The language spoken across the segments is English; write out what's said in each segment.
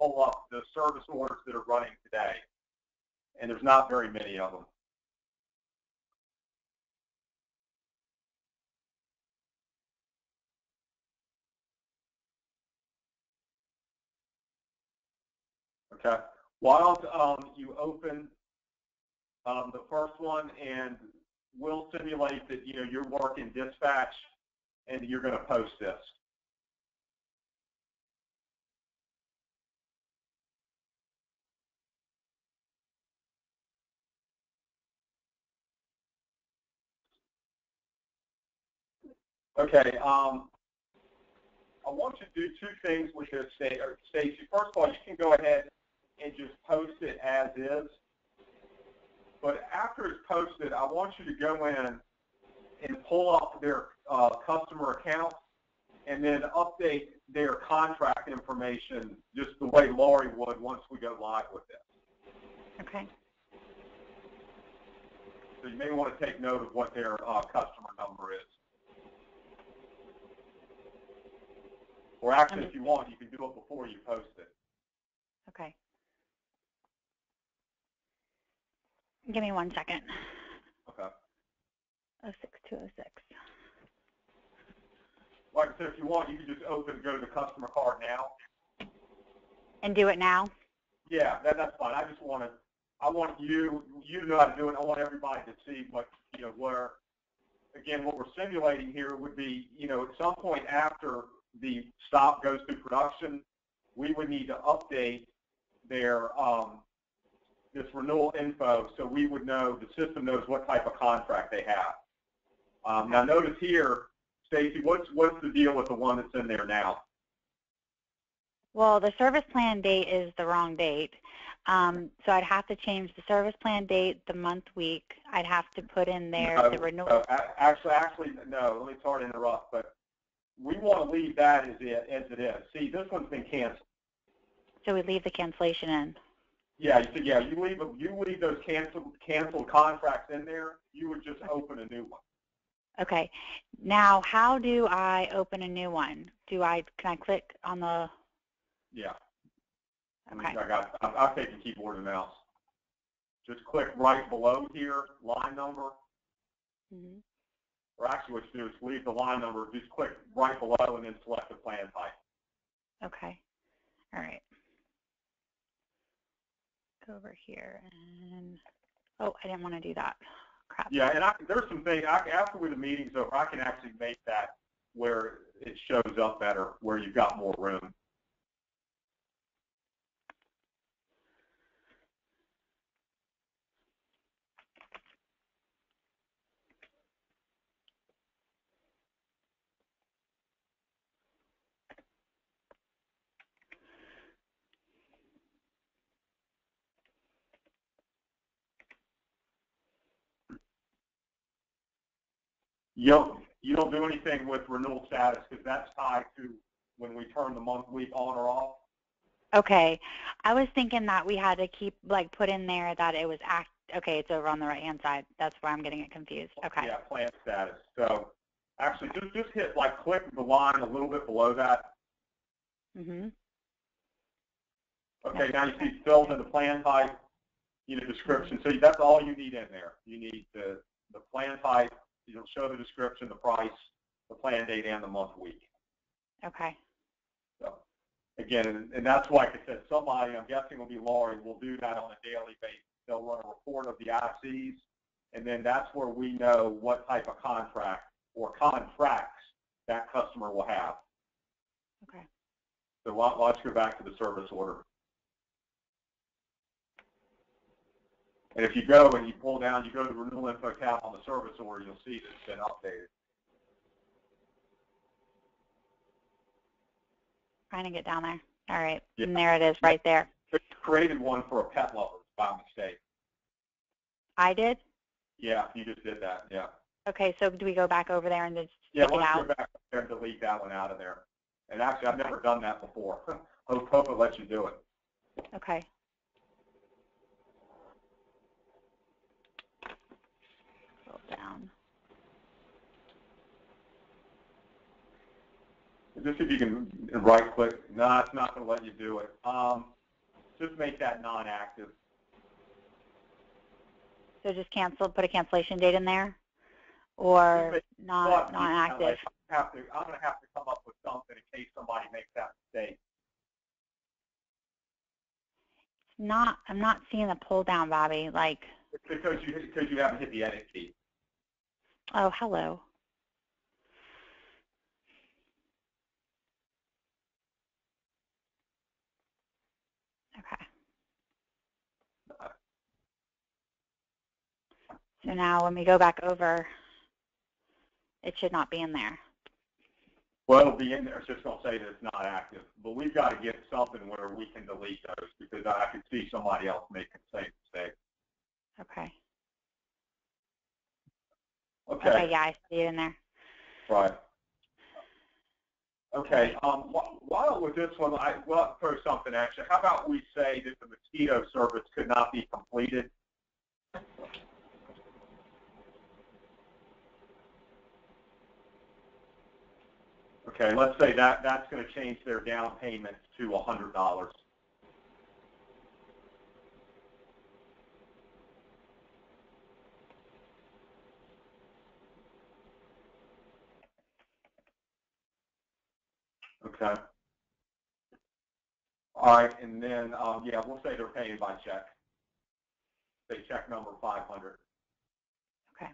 pull up the service orders that are running today, and there's not very many of them. Okay. Why don't you open the first one, and we'll simulate that you're working dispatch, and you're going to post this. Okay. I want you to do two things with this, Stacey. First of all, you can go ahead and just post it as is. But after it's posted, I want you to go in and pull up their customer account and then update their contract information just the way Lori would once we go live with this. Okay. So you may want to take note of what their customer number is. Or actually, if you want, you can do it before you post it. Okay. Give me 1 second. Okay. 06206. Like I said, if you want, you can just go to the customer card now. And do it now? Yeah, that's fine. I want you to know how to do it. I want everybody to see what, where, again, what we're simulating here would be, at some point after the stop goes through production, we would need to update their this renewal info so we would know, the system knows what type of contract they have. Now notice here, Stacey, what's the deal with the one that's in there now? Well, the service plan date is the wrong date. So I'd have to change the service plan date, the month, week. I'd have to put in there the renewal. Actually, no, let me sorry to interrupt, but we want to leave that as it is. See, this one's been canceled. So we leave the cancellation in. Yeah, you leave those canceled contracts in there. You would just open a new one. Okay. Now, how do I open a new one? Can I click on the? Yeah. Okay. I'll take the keyboard and mouse. Just click right below here, line number. Mm-hmm. Or actually, what you do is leave the line number. Just click right below and then select the plan type. Okay. All right. Go over here and, oh, I didn't want to do that. Crap. Yeah, and there's some things, after the meeting's over, I can actually make that where it shows up better, where you've got more room. You don't do anything with renewal status because that's tied to when we turn the month, week on or off. Okay. I was thinking that we had to keep, put in there that it was okay, it's over on the right-hand side. That's where I'm getting it confused. Okay. Yeah, plan status. So actually just hit, click the line a little bit below that. Mm-hmm. Okay, now you see filled in the plan type, description. So that's all you need in there. You need the plan type. You'll show the description, the price, the plan date, and the month, week. Okay. So, again, and that's why, like I said, somebody, I'm guessing will be Lori, will do that on a daily basis. They'll run a report of the ICs, and then that's where we know what type of contract or contracts that customer will have. Okay. So let's go back to the service order. And if you go and you pull down, you go to the renewal info tab on the service order, you'll see that it's been updated. Trying to get down there. All right. Yeah. And there it is right there. I created one for a pet lover by mistake. I did? Yeah, you just did that, yeah. Okay, so do we go back over there and just take it out? Yeah, let's go back there and delete that one out of there. And actually, I've never done that before. Hope it lets you do it. Okay. Scroll down. just if you can right-click. No, it's not going to let you do it. Just make that non-active. So just cancel, put a cancellation date in there, or non-active. I'm going to have to come up with something in case somebody makes that mistake. I'm not seeing the pull down, Bobby. Like. It's because you haven't hit the edit key. Oh, hello. Okay. So now when we go back over, it should not be in there. Well, it'll be in there. It's just going to say that it's not active. But we've got to get something where we can delete those because I could see somebody else making the same mistake. Okay. Okay. Okay, yeah, I see it in there. Right. Okay. While with this one, well, for something actually, how about we say that the mosquito service could not be completed? Okay, let's say that's going to change their down payment to $100. Okay. All right, and then yeah, we'll say they're paying by check. Say check number 500. Okay.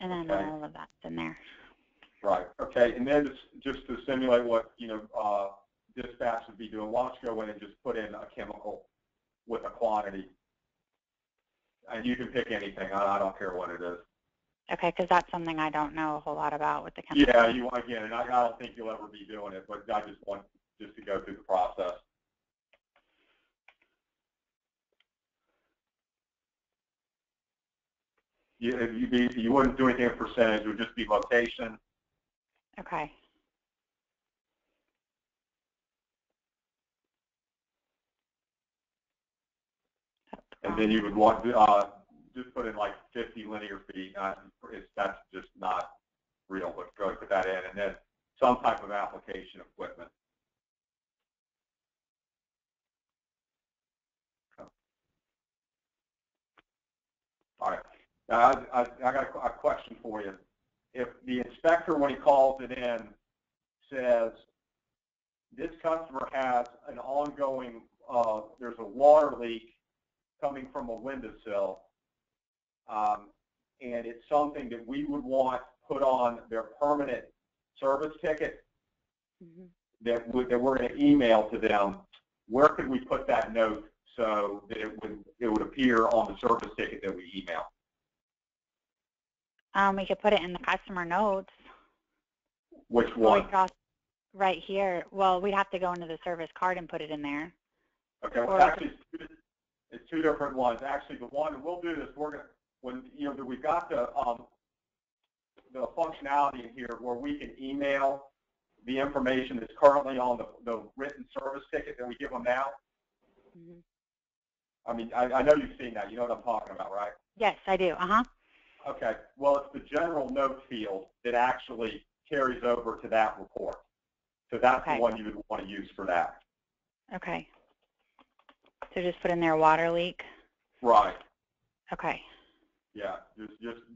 And then okay. all of that's in there. Right. Okay. And then just to simulate what dispatch would be doing, why don't you go in and just put in a chemical with a quantity, and you can pick anything. I don't care what it is. Okay, because that's something I don't know a whole lot about with the chemical. Yeah, again, and I don't think you'll ever be doing it, but I just want to go through the process. You wouldn't do anything in percentage. It would just be location. Okay. And then you would want just put in like 50 linear feet. That's just not real. But go put that in, and then some type of application equipment. Okay. All right. Now I got a question for you. If the inspector, when he calls it in, says this customer has an ongoing, there's a water leak coming from a windowsill, and it's something that we would want put on their permanent service ticket that we're going to email to them, where could we put that note so that it would appear on the service ticket that we email? We could put it in the customer notes. Which one? Right here. Well, we'd have to go into the service card and put it in there. Okay. Well, actually, it's two different ones. Actually, the one we'll do this. We're gonna we've got the functionality in here where we can email the information that's currently on the written service ticket that we give them now. Mm-hmm. I mean, I know you've seen that. You know what I'm talking about, right? Yes, I do. Okay. Well, it's the general note field that actually carries over to that report. So that's the one you would want to use for that. Okay. So just put in there water leak. Right. Okay. Yeah.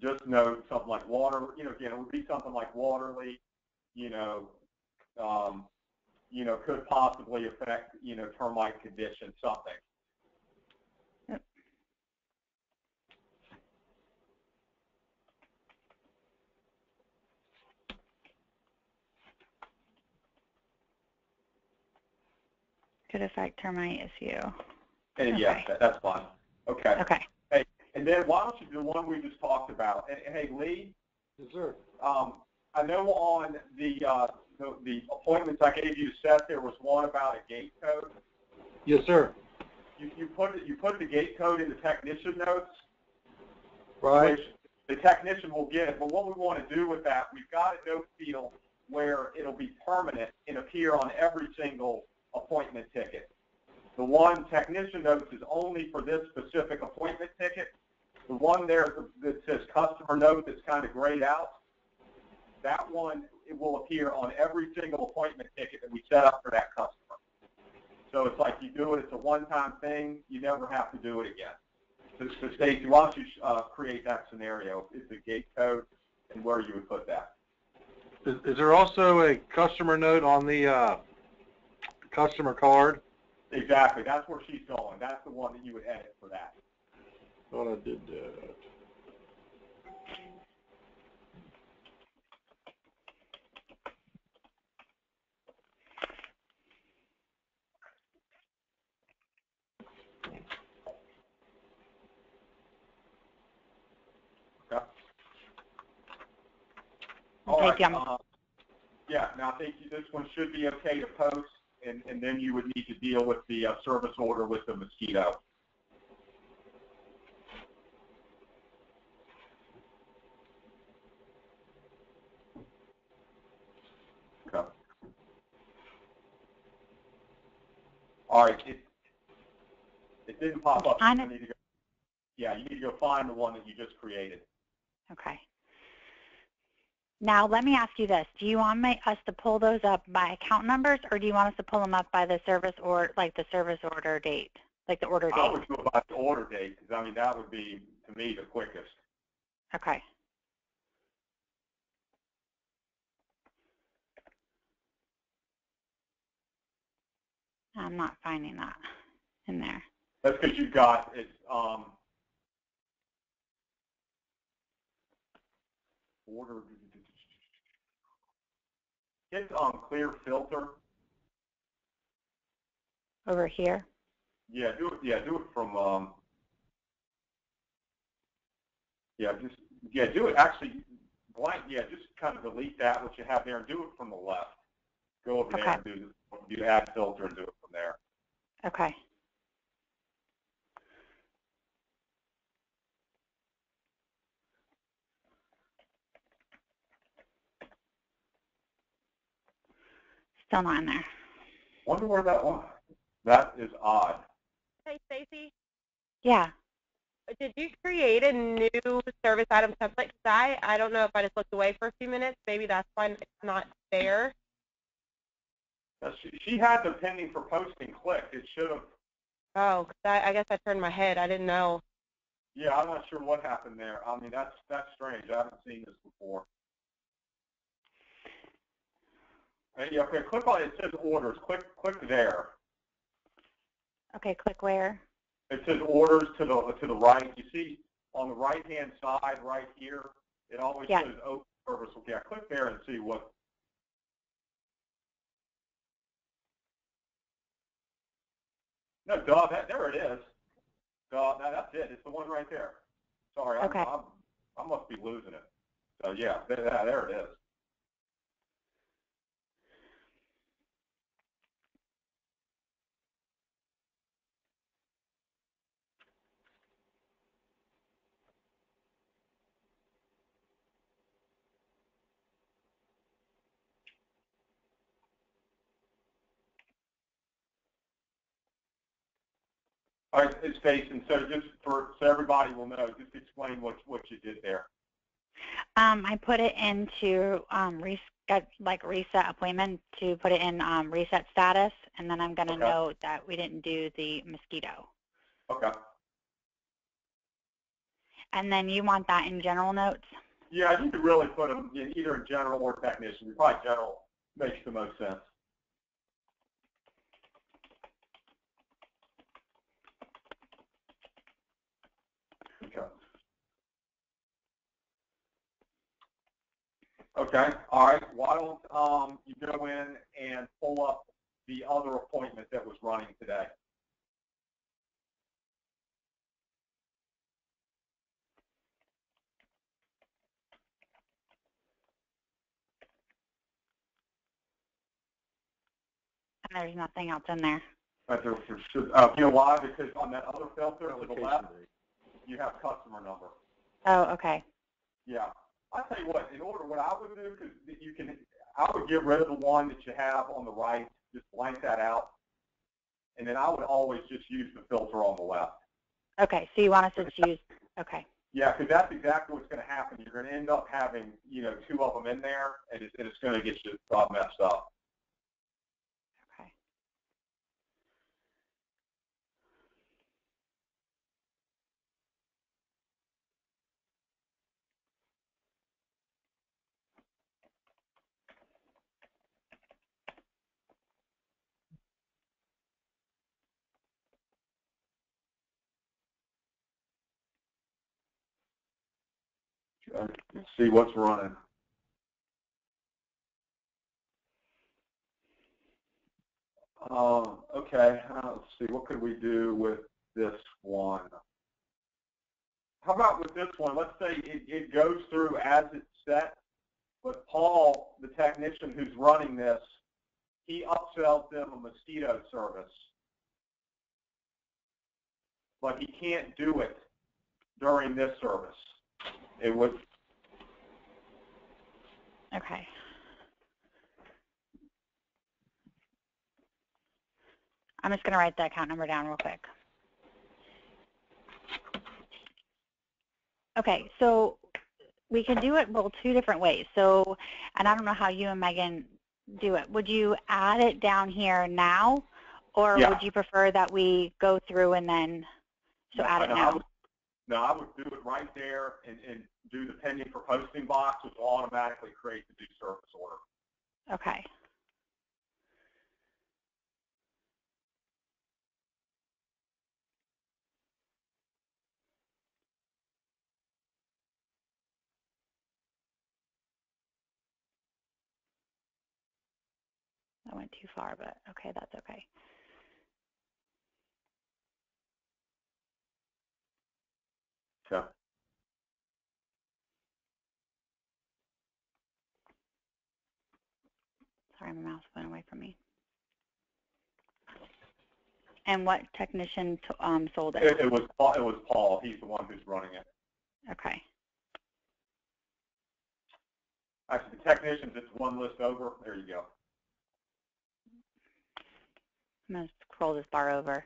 Just note something like water. Again, it would be something like water leak. Could possibly affect termite condition, something. Yep. Could affect termite issue. And okay. Yeah, that's fine. Okay. Okay. Hey, and then why don't you do the one we just talked about? And hey, Lee. Yes, sir. I know on the appointments I gave you set, there was one about a gate code. Yes, sir. You put the gate code in the technician notes. Right. Which the technician will get. But what we want to do with that, we've got a note field where it'll be permanent and appear on every single appointment ticket. The one technician notes is only for this specific appointment ticket. The one there that says customer note that's kind of grayed out, that one, it will appear on every single appointment ticket that we set up for that customer. So it's like you do it, it's a one-time thing, you never have to do it again. So Stacey, why don't you create that scenario? It's a gate code and where you would put that. Is there also a customer note on the customer card? Exactly, that's where she's going. That's the one that you would edit for that. Thought I did that. Okay. Okay, All right. Jim. Yeah, now I think this one should be okay to post, and then you would need to deal with the service order with the mosquito. Okay. All right, it didn't pop up. So you need to go, yeah, you need to go find the one that you just created. Okay. Now, let me ask you this. Do you want us to pull those up by account numbers, or do you want us to pull them up by the service or like the service order date, like the order date? I would go by the order date because, I mean, that would be, to me, the quickest. Okay. I'm not finding that in there. That's because you've got it's order. It's clear filter. Over here? Yeah, do it. Yeah, do it from. Do it actually blank. Yeah, just kind of delete that what you have there and do it from the left. Go over there and do add filter and do it from there. Okay. Still not in there. Wonder where that one. That is odd. Hey, Stacey, Yeah. did you create a new service item template? Because I don't know if I just looked away for a few minutes. Maybe that's why it's not there. She had the pending for posting clicked. It should have. Oh, 'cause I guess I turned my head. I didn't know. Yeah, I'm not sure what happened there. I mean, that's strange. I haven't seen this before. Yeah, okay, click on it. It says orders. Click there. Okay, click where? It says orders to the right. You see on the right-hand side right here, it always says open service. Okay, I click there and see what. No, duh, there it is. Duh, that's it. It's the one right there. Sorry, Okay. I must be losing it. So yeah, there it is. All right, it's Stacey. So just so everybody will know, just explain what you did there. I put it into reset appointment to put it in reset status, and then I'm going to note that we didn't do the mosquito. Okay. And then you want that in general notes? Yeah, you could really put them either in general or technician. Probably general makes the most sense. Okay. Okay. All right. Why don't you go in and pull up the other appointment that was running today? And there's nothing else in there. You know why? Because on that other filter to the left, you have customer number. Oh, okay. Yeah. I'll tell you what, in order, what I would do, because I would get rid of the one that you have on the right, just blank that out, and then I would always just use the filter on the left. Okay, so you want us to choose, okay. Yeah, because that's exactly what's going to happen. You're going to end up having, two of them in there, and it's going to get you messed up. Okay. Let's see what's running. Okay, let's see, what could we do with this one? How about with this one? Let's say it goes through as it's set, but Paul, the technician who's running this, he upsells them a mosquito service. But he can't do it during this service. It would. Okay. I'm just going to write the account number down real quick. Okay, so we can do it, well, two different ways. So, and I don't know how you and Megan do it. Would you add it down here now, or would you prefer that we go through and then add it now? I would do it right there and do the pending for posting box, which will automatically create the due service order. Okay. I went too far, but okay, that's okay. Okay. Sorry, my mouse went away from me. And what technician sold it? It was Paul. He's the one who's running it. Okay. Actually, the technicians, it's one list over. There you go. I'm going to scroll this bar over.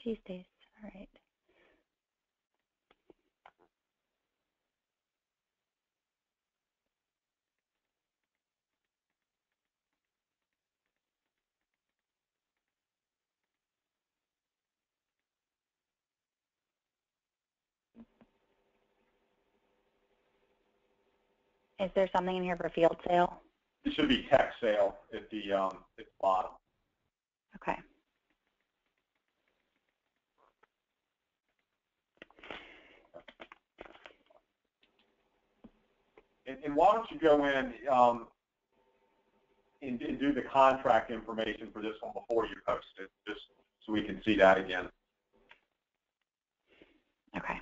Geez, Stace. All right. Is there something in here for field sale? It should be tech sale at the bottom. Okay. And why don't you go in and do the contract information for this one before you post it, just so we can see that again. Okay.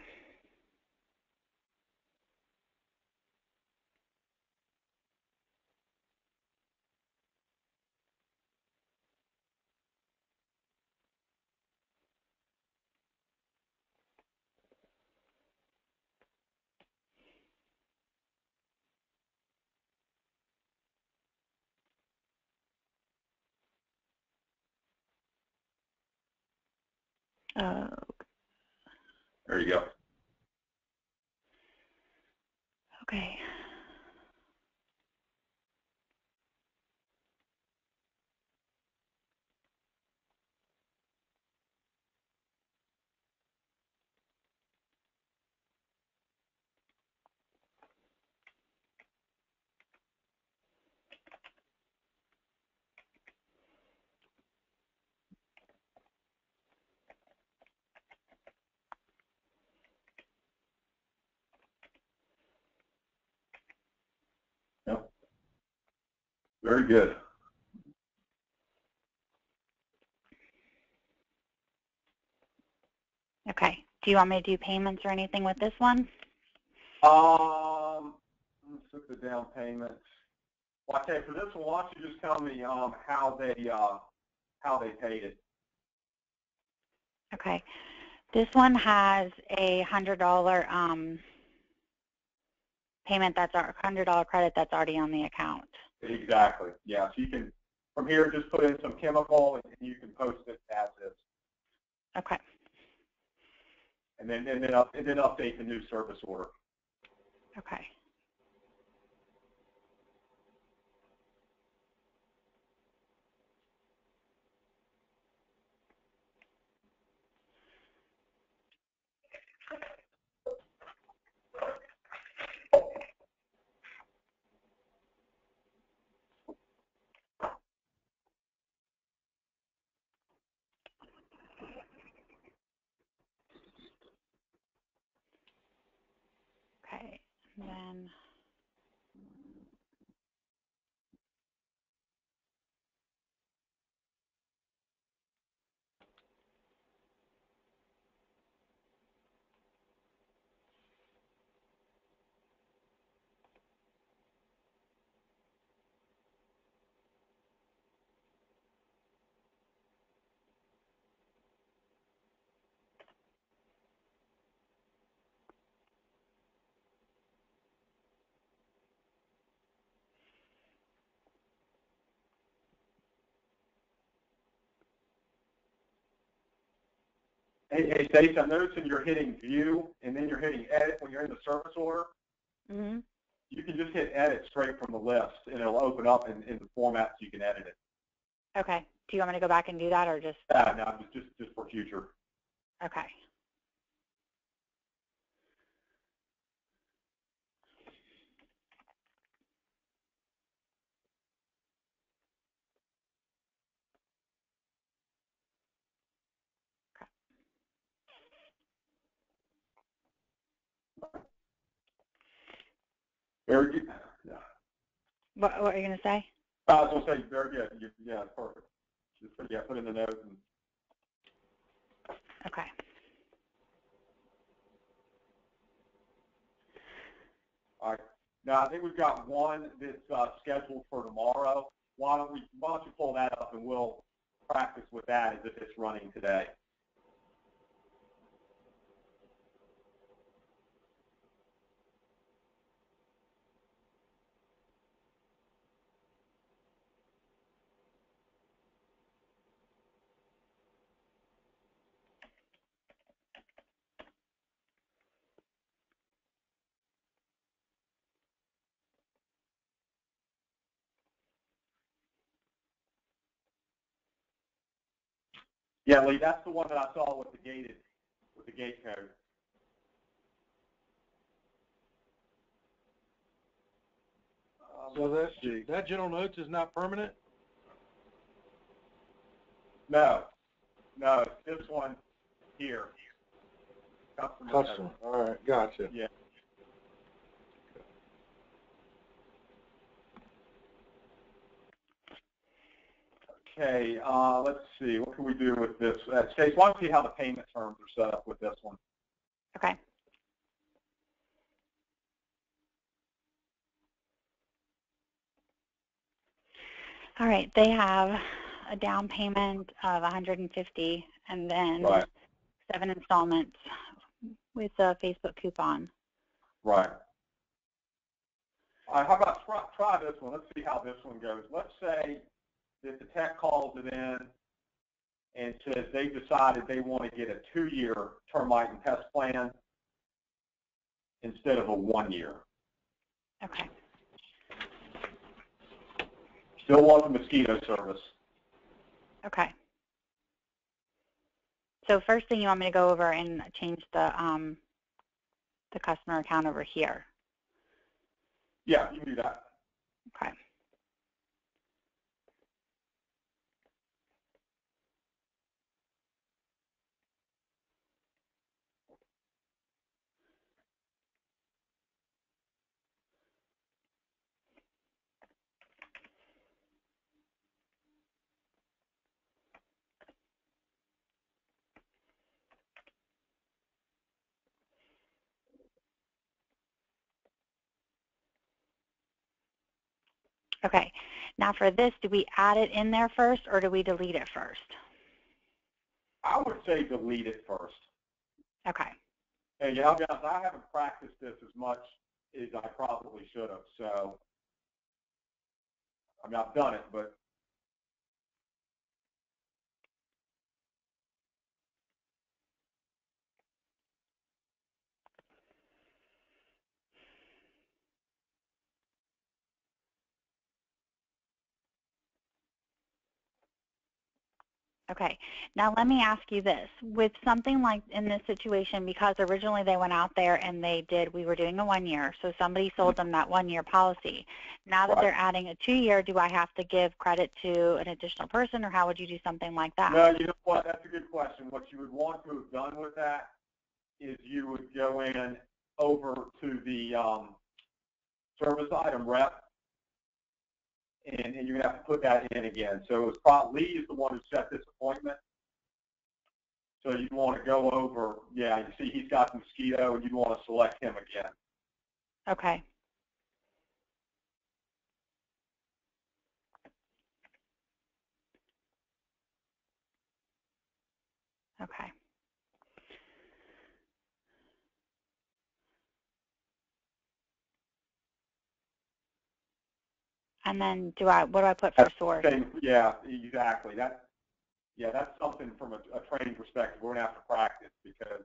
There you go. Okay. Yep. Very good. Okay. Do you want me to do payments or anything with this one? Let's look at the down payments. Well, okay, for this one, why don't you just tell me how they paid it? Okay. This one has a $100 payment that's our $100 credit that's already on the account. Exactly. Yeah. So you can, from here, just put in some chemical, and you can post it as is. Okay. And then update the new service order. Okay. Okay. And then Hey, Stacey, I'm noticing you're hitting view, and then you're hitting edit when you're in the service order. mm-hmm. You can just hit edit straight from the list, and it'll open up in the format so you can edit it. Okay. Do you want me to go back and do that or just? No, just for future. Okay. Very good. Yeah. What are you going to say? I was going to say, very good. Yeah, perfect. Just put in the note. And Okay. all right. Now, I think we've got one that's scheduled for tomorrow. Why don't you pull that up, and we'll practice with that as if it's running today. Yeah, Lee, that's the one that I saw with the gate code. So that general notes is not permanent? No, it's this one here. Customer. All right, gotcha. Yeah. Okay, let's see. What can we do with this? Stacey, why don't you see how the payment terms are set up with this one? Okay. All right. They have a down payment of $150 and then Right. 7 installments with a Facebook coupon. Right. All right, how about try this one? Let's see how this one goes. Let's say that the tech calls it in and says they've decided they want to get a 2-year termite and pest plan instead of a 1-year. Okay. Still want the mosquito service. Okay. So first thing you want me to go over and change the customer account over here. Yeah, you can do that. Okay. Okay. Now for this, do we add it in there first or do we delete it first? I would say delete it first. Okay. And yeah, I'll be honest, I haven't practiced this as much is I probably should have. So, I mean, I've done it, but Okay. Now let me ask you this. With something like in this situation, because originally they went out there and we were doing a 1 year, so somebody sold them that 1 year policy. Now that they're adding a 2 year, do I have to give credit to an additional person, or how would you do something like that? No, you know what? That's a good question. What you would want to have done with that is you would go in over to the service item rep, and you're going to have to put that in again. So it was probably Lee is the one who set this appointment. So you'd want to go over, yeah, you see he's got the mosquito, and you'd want to select him again. Okay. Okay. And then what do I put for source? Yeah, exactly. That's something from a training perspective we're going to have to practice, because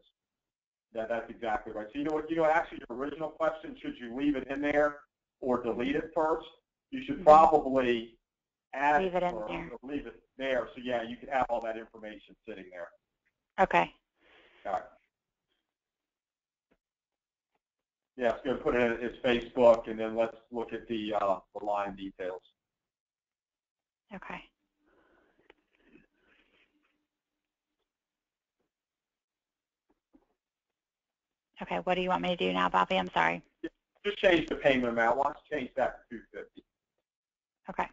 that's exactly right. So you know, actually your original question, should you leave it in there or delete it first? You should probably add leave it in there. Or leave it there. So yeah, you could have all that information sitting there. Okay. All right. Yeah, it's going to put it in its Facebook, and then let's look at the line details. Okay. Okay, what do you want me to do now, Bobby? I'm sorry. Just change the payment amount. Why don't you change that to $250? Okay.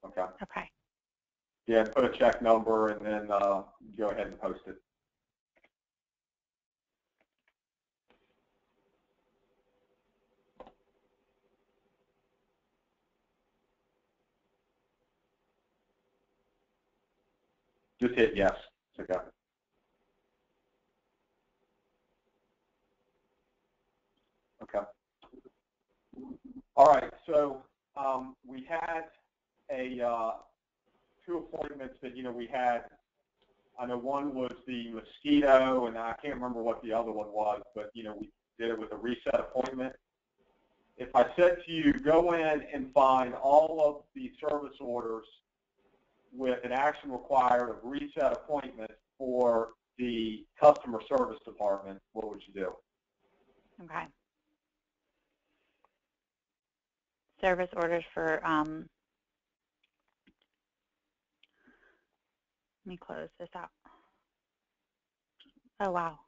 Okay. Okay. Yeah, put a check number, and then go ahead and post it. Just hit yes. Okay. Okay. All right. So we had two appointments that we had. I know one was the mosquito, and I can't remember what the other one was, but we did it with a reset appointment. If I said to you, go in and find all of the service orders with an action required of reset appointment for the customer service department, what would you do? Okay. Service orders for, let me close this out. Oh, wow.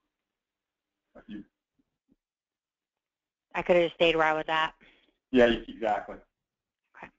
I could have just stayed where I was at. Yeah, exactly. Okay.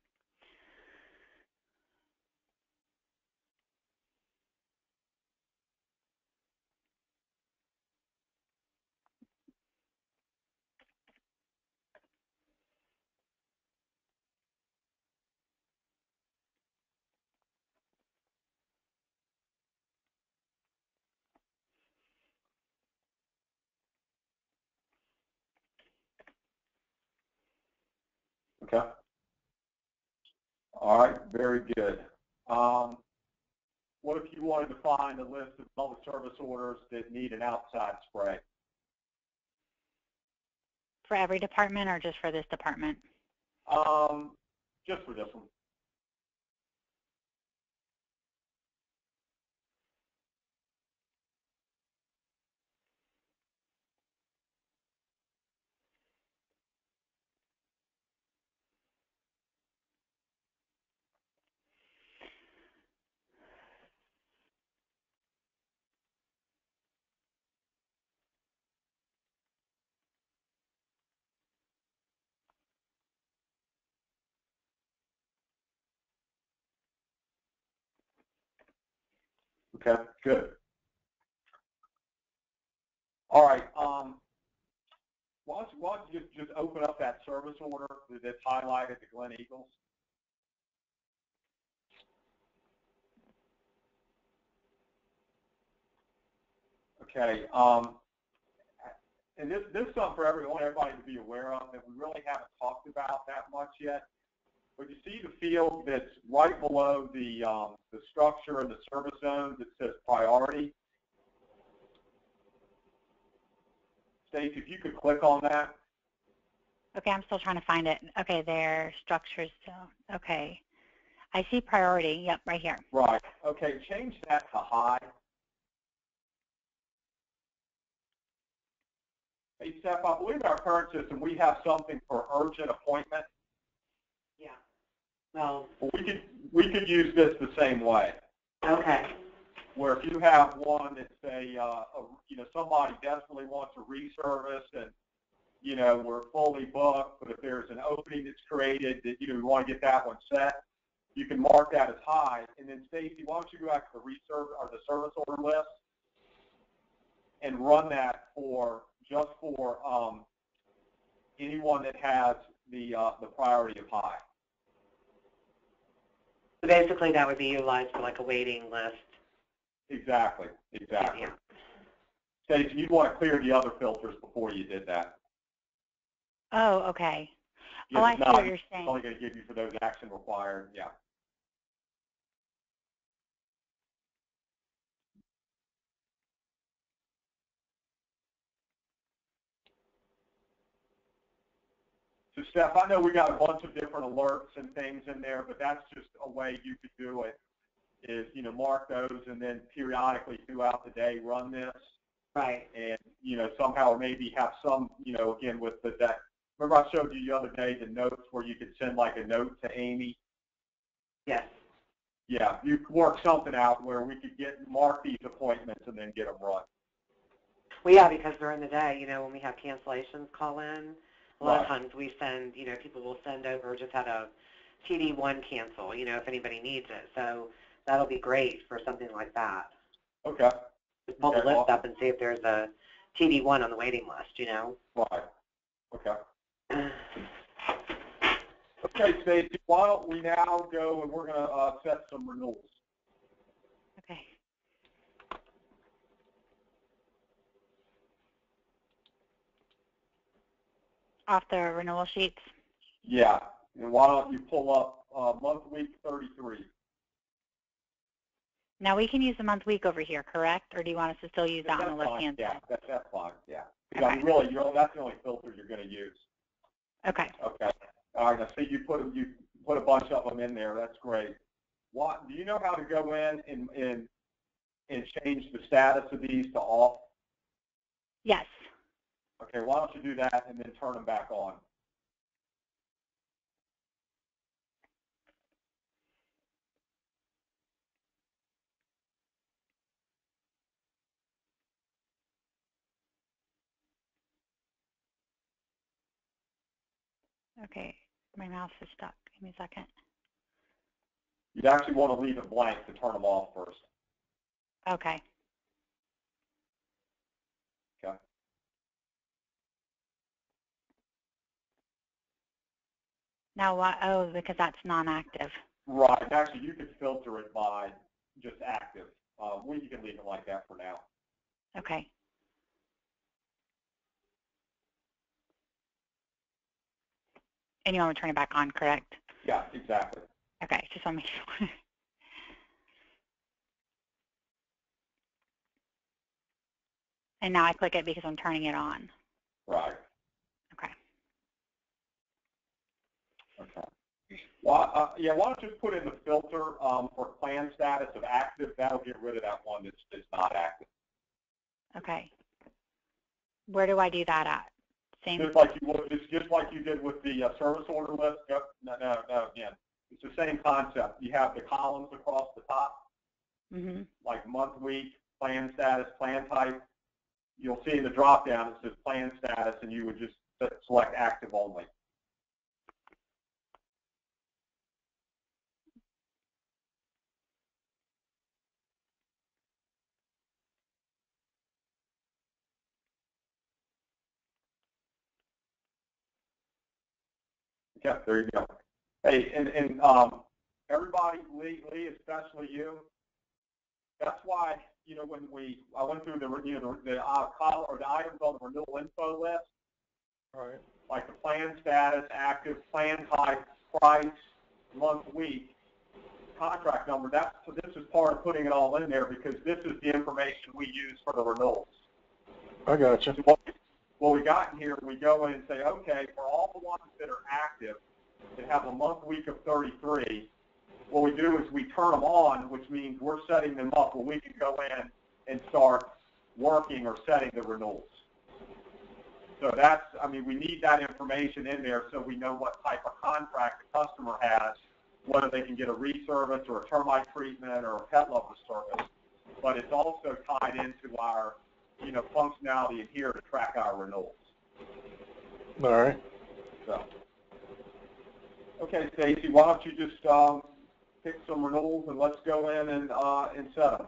Okay. All right, very good. What if you wanted to find a list of all the service orders that need an outside spray? For every department or just for this department? Just for this one. Okay, good. All right. Why don't you just open up that service order that's highlighted, the Glen Eagles? Okay. And this is something for everybody to be aware of that we really haven't talked about that much yet. But you see the field that's right below the structure and the service zone that says priority. Stacey, if you could click on that. Okay, I'm still trying to find it. Okay, there, structures zone. Okay. I see priority. Yep, right here. Right. Okay, change that to high. Hey, Steph, I believe in our current system we have something for urgent appointment. Yeah. Well, we could use this the same way. okay. Where if you have one that's somebody desperately wants a reservice and we're fully booked, but if there's an opening that's created that we want to get that one set, you can mark that as high. And then Stacey, why don't you go back to the service order list and run that for anyone that has the priority of high. So basically, that would be utilized for like a waiting list. Exactly. Yeah. Stacey, you'd want to clear the other filters before you did that. Oh, okay. Yeah, I see what you're saying. It's only going to give you for those action required. Yeah. So, Steph, I know we got a bunch of different alerts and things in there, but that's just a way you could do it is, mark those and then periodically throughout the day run this. Right. And, somehow or maybe have some, again, with that. Remember I showed you the other day the notes where you could send like a note to Amy? Yes. Yeah, you could work something out where we could mark these appointments and then get them run. Well, yeah, because during the day, when we have cancellations call in, a lot of times we send, people will send over just had a TD1 cancel, if anybody needs it. So that'll be great for something like that. Okay. Just pull the list up and see if there's a TD1 on the waiting list, Right. Okay. Okay, Stacey, why don't we now go and we're going to set some renewals. Okay. Off the renewal sheets? Yeah. And why don't you pull up month week 33? Now we can use the month week over here, correct? Or do you want us to still use that on the left-hand side? Yeah, that's fine. Yeah. Okay. I mean, really, that's the only filter you're going to use. Okay. Okay. All right. I see you put a bunch of them in there. That's great. Do you know how to go in and change the status of these to off? Yes. Okay. Why don't you do that and then turn them back on? Okay. My mouse is stuck. Give me a second. You'd actually want to leave it blank to turn them off first. Okay. Okay. Now what? Oh, because that's non-active. Right. Actually, you could filter it by just active. You can leave it like that for now. Okay. And you want to turn it back on, correct? Yeah, exactly. Okay, just want to make sure. And now I click it because I'm turning it on. Right. Okay. Okay. Well, yeah, why don't you put in the filter for plan status of active? That'll get rid of that one that's not active. Okay. Where do I do that at? Same. Just like you did with the service order list. Yep. No, again. It's the same concept. You have the columns across the top, like month, week, plan status, plan type. You'll see in the drop-down it says plan status, and you would just select active only. Okay, there you go. Hey, and everybody, Lee, especially you, that's why, you know, when I went through the, you know, the column or the items on the renewal info list, Right. like the plan status, active, plan type, price, month, week, contract number, this is part of putting it all in there because this is the information we use for the renewals. I got you. So what we got in here, we go in and say, okay, for all the ones that are active, that have a month, week of 33, what we do is we turn them on, which means we're setting them up where we can go in and start working or setting the renewals. So that's, I mean, we need that information in there so we know what type of contract the customer has, whether they can get a reservice or a termite treatment or a pet lover service. But it's also tied into our, you know, functionality in here to track our renewals. All right. So, okay, Stacey, why don't you just pick some renewals and let's go in and set them.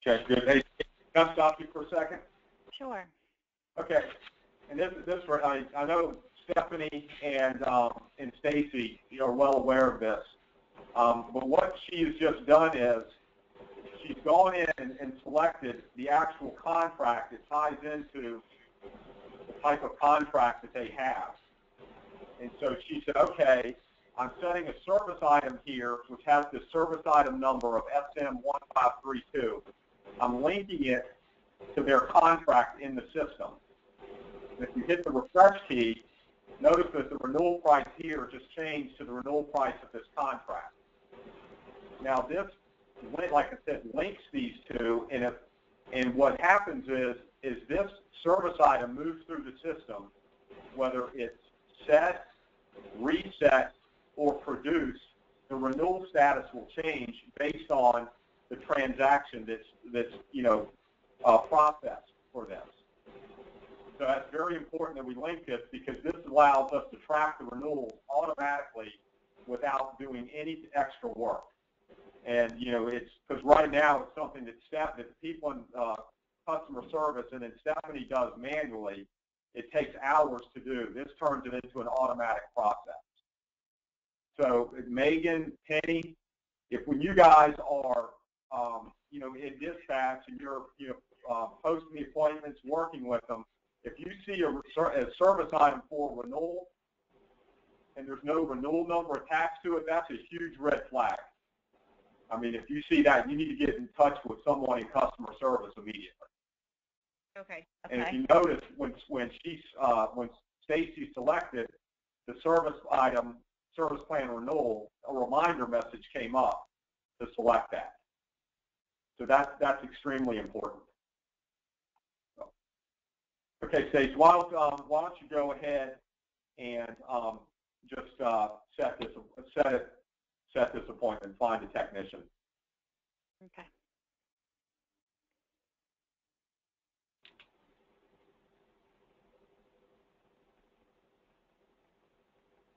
Okay, good. Hey, can I stop you for a second? Sure. Okay, and this I know Stephanie and Stacey, you know, are well aware of this. But what she has just done is she's gone in and selected the actual contract that ties into the type of contract that they have. And so she said, okay, I'm setting a service item here, which has the service item number of SM1532. I'm linking it to their contract in the system. And if you hit the refresh key, notice that the renewal price here just changed to the renewal price of this contract. Now this, like I said, links these two, and what happens is this service item moves through the system, whether it's set, reset, or produced, the renewal status will change based on the transaction that's you know, processed for this. So that's very important that we link this because this allows us to track the renewals automatically without doing any extra work. And you know, it's because right now it's something that people in customer service and then Stephanie does manually. It takes hours to do. This turns it into an automatic process. So Megan, Penny, when you guys are you know, in dispatch and you're posting the appointments, working with them, if you see a service item for renewal and there's no renewal number attached to it, that's a huge red flag. I mean, if you see that, you need to get in touch with someone in customer service immediately. Okay. And if you notice, when Stacey selected the service item, service plan renewal, a reminder message came up to select that. So that's extremely important. Okay, Stacey, why don't you go ahead and just set this appointment, find a technician. Okay.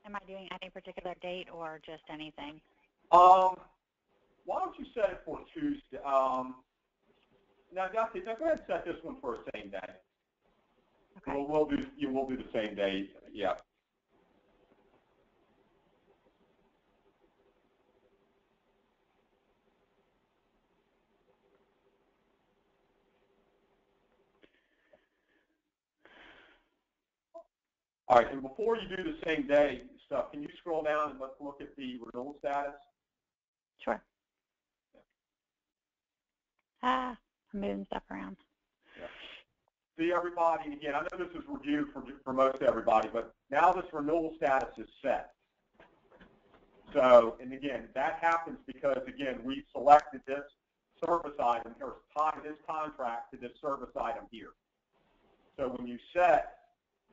Am I doing any particular date or just anything? Why don't you set it for Tuesday? Now, Dusty, go ahead and set this one for a same day. Okay. We'll do the same day. Yeah. All right, and before you do the same day stuff, can you scroll down and let's look at the renewal status? Sure. I'm moving stuff around. Yeah. See everybody, and again, I know this is reviewed for most everybody, but now this renewal status is set. So, and again, that happens because, again, we selected this service item, or tied this contract to this service item here. So when you set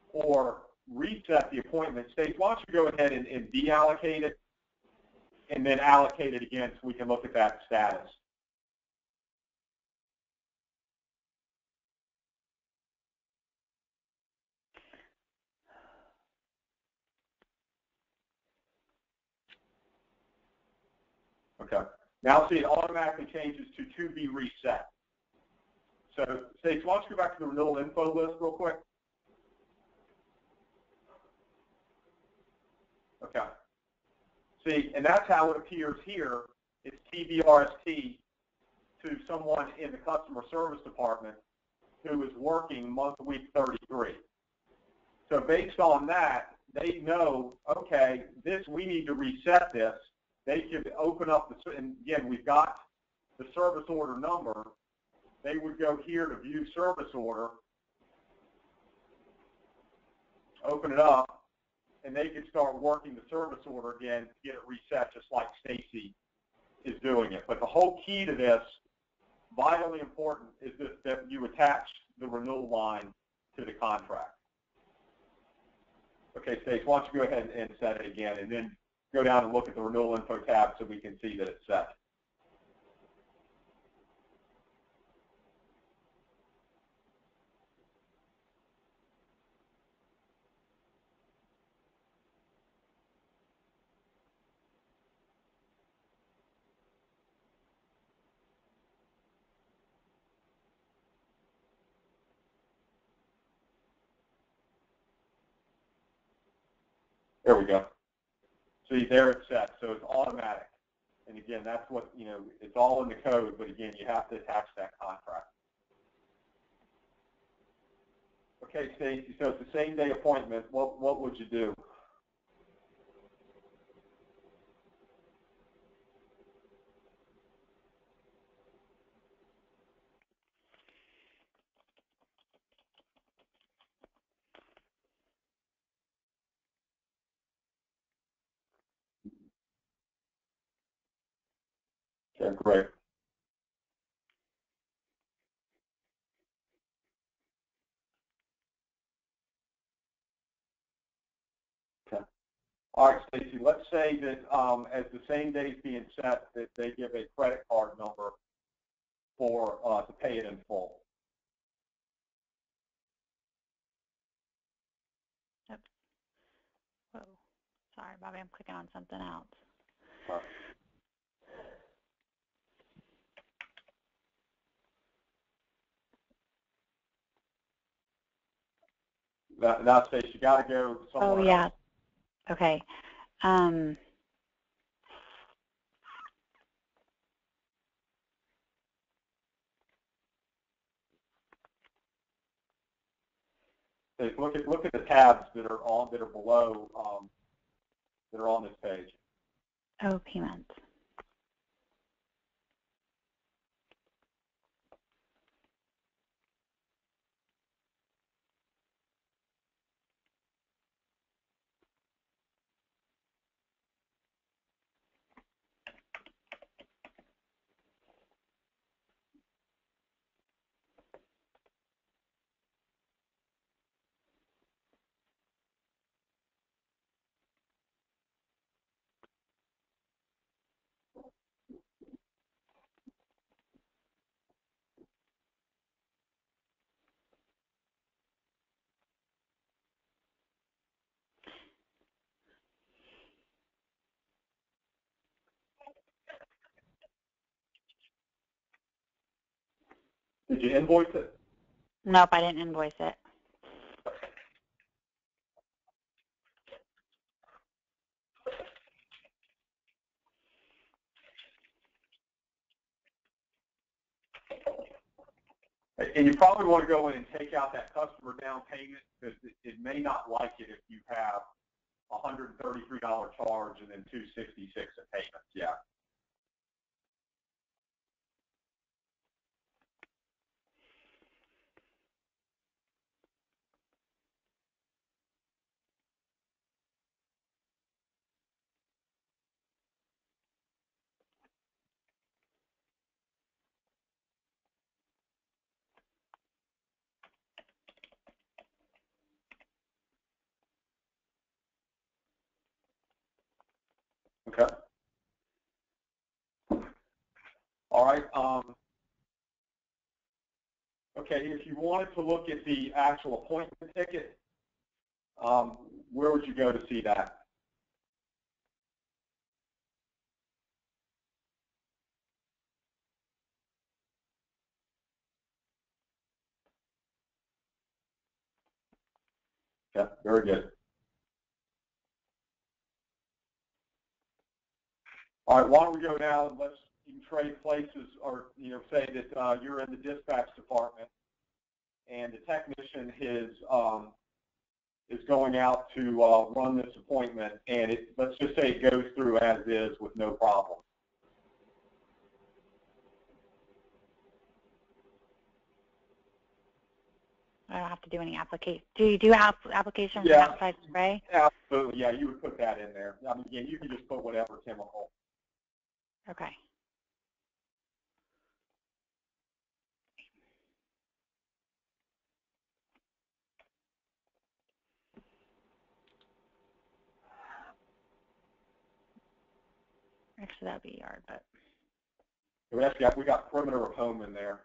or reset the appointment, Stacey, why don't you go ahead and deallocate it, and then allocate it again so we can look at that status. Okay. Now see, it automatically changes to be reset. So, Stacey, why don't you go back to the renewal info list real quick? Okay. See, and that's how it appears here. It's TBRST to someone in the customer service department who is working month week 33. So based on that, they know, okay, we need to reset this. They could open up and again, we've got the service order number. They would go here to view service order, open it up, and they could start working the service order again to get it reset just like Stacey is doing it. But the whole key to this, vitally important, is that you attach the renewal line to the contract. Okay, Stacey, why don't you go ahead and set it again, and then go down and look at the renewal info tab so we can see that it's set. There we go. See, there it's set, so it's automatic. And again, that's what, it's all in the code, but again, you have to attach that contract. Okay, Stacey, so it's the same day appointment. What would you do? Okay, great. Okay. All right, Stacey, let's say that as the same day is being set, that they give a credit card number for to pay it in full. Yep. Whoa. Sorry, Bobby, I'm clicking on something else. All right. Now, Stacey, you got to go somewhere Oh, yeah. else. Okay. Look at the tabs that are below that are on this page. Oh, payments. Did you invoice it? Nope, I didn't invoice it. And you probably want to go in and take out that customer down payment because it may not like it if you have $133 charge and then $266 in payments. Yeah. Okay. All right. Okay, if you wanted to look at the actual appointment ticket, where would you go to see that? Yeah, very good. All right, why don't we go now and let's trade places, or say that you're in the dispatch department, and the technician is going out to run this appointment, and let's just say it goes through as is with no problem. I don't have to do any application. Do you do application for outside spray? Absolutely, yeah, you would put that in there. I mean, again, you can just put whatever chemical. Okay. Actually, that'd be yard, but. We got perimeter of home in there.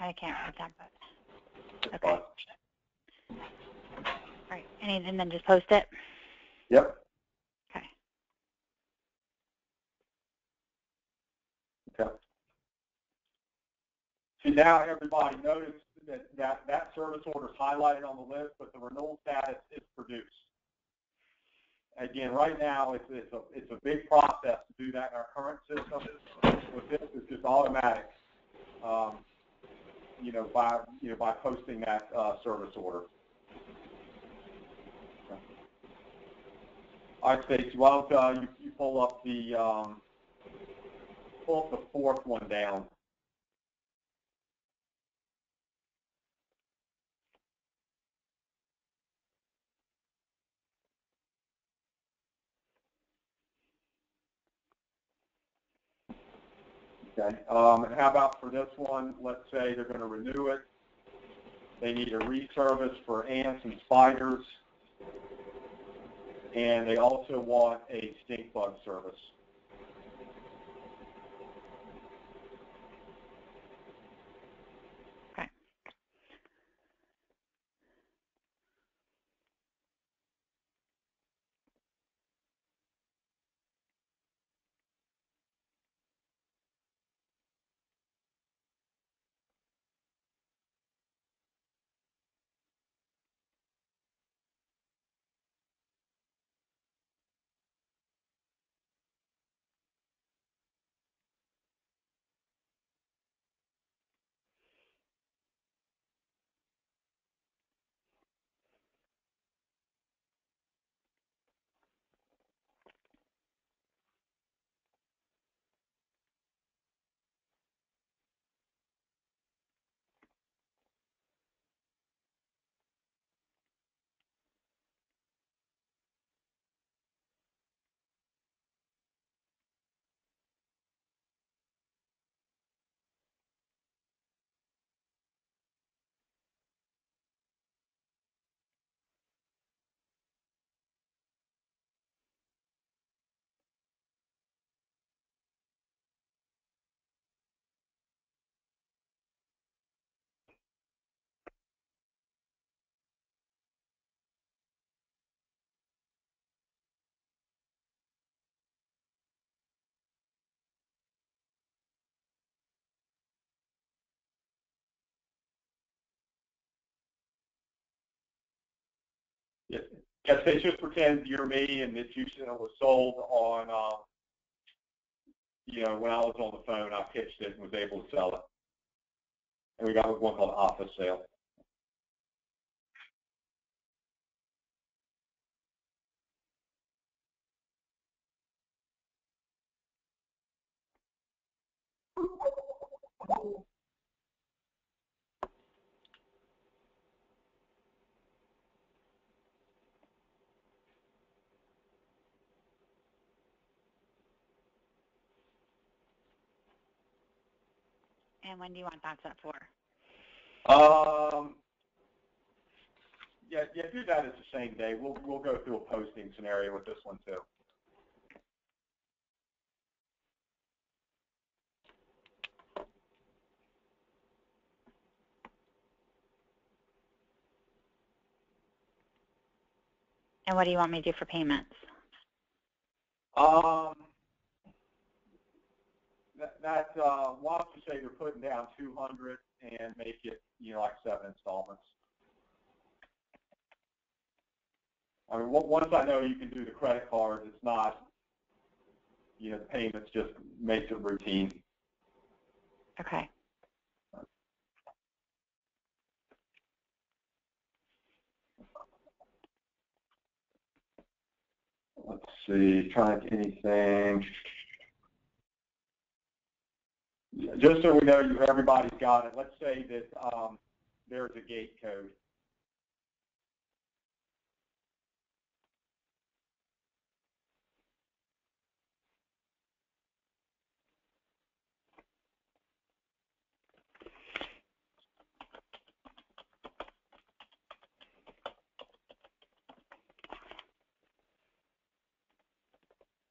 I can't read that, but okay. All right, and then just post it? Yep. Okay. Okay. See, now everybody notice that service order is highlighted on the list, but the renewal status is produced. Again, right now it's a big process to do that in our current system. With this, it's just automatic. By posting that service order. Okay. All right, Stacey, why don't you pull up the fourth one down. Okay. And how about for this one? Let's say they're going to renew it. They need a reservice for ants and spiders, and they also want a stink bug service. Okay. Yes, they just pretend you're me and that you was sold on, when I was on the phone, I pitched it and was able to sell it. And we got one called office sale. And when do you want that set for? Yeah, do that as the same day. We'll go through a posting scenario with this one too. And what do you want me to do for payments? Why don't you say you're putting down 200 and make it, like 7 installments. I mean, once I know you can do the credit cards, it's not, the payments just makes it routine. Okay. Let's see, trying to anything. Just so we know everybody's got it, let's say that there's a gate code.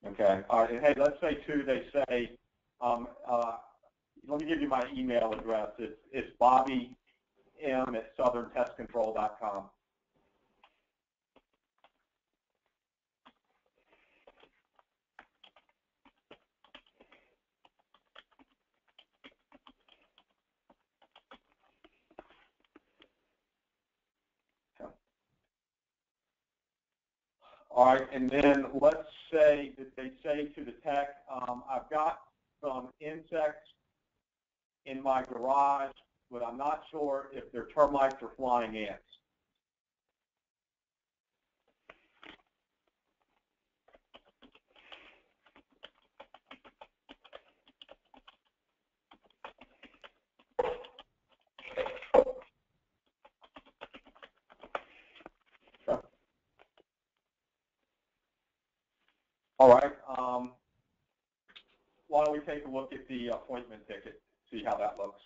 Okay. All right. Hey, let's say too. They say, let me give you my email address. It's BobbyM@southerntestcontrol.com. All right, and then let's say that they say to the tech, I've got some insects in my garage, but I'm not sure if they're termites or flying ants. All right. Why don't we take a look at the appointment ticket, see how that looks.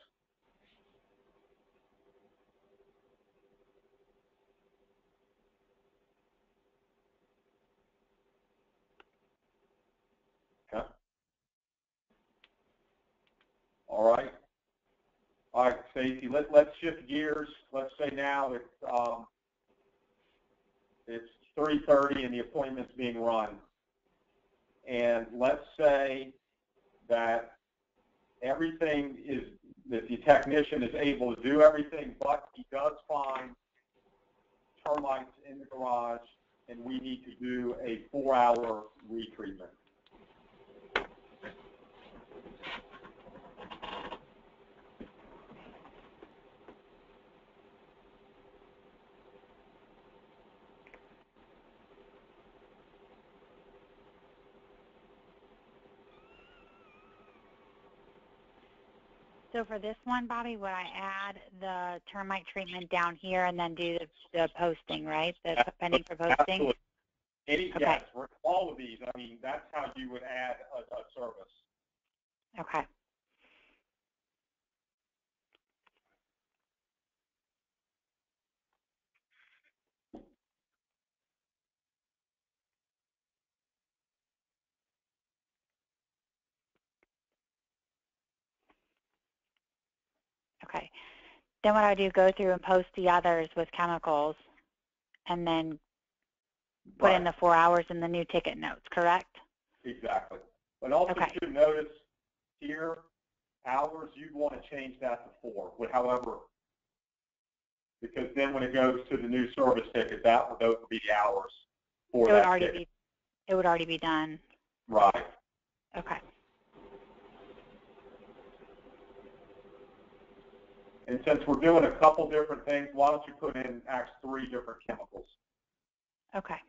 Okay. All right. All right, Stacey, let's shift gears. Let's say now it's 3:30 and the appointment's being run. And let's say that that the technician is able to do everything, but he does find termites in the garage, and we need to do a 4-hour retreatment. So for this one, Bobby, would I add the termite treatment down here and then do the posting, right? The pending for posting? Absolutely. Okay. Yes, for all of these, I mean, that's how you would add a service. Okay. Okay. Then what I do, go through and post the others with chemicals and then put in the 4 hours in the new ticket notes, correct? Exactly. But also Okay. you should notice here, hours, you'd want to change that to 4. However, because then when it goes to the new service ticket, those would be the hours for that ticket. It would already be done. Right. Okay. And since we're doing a couple different things, why don't you put in actually 3 different chemicals? Okay.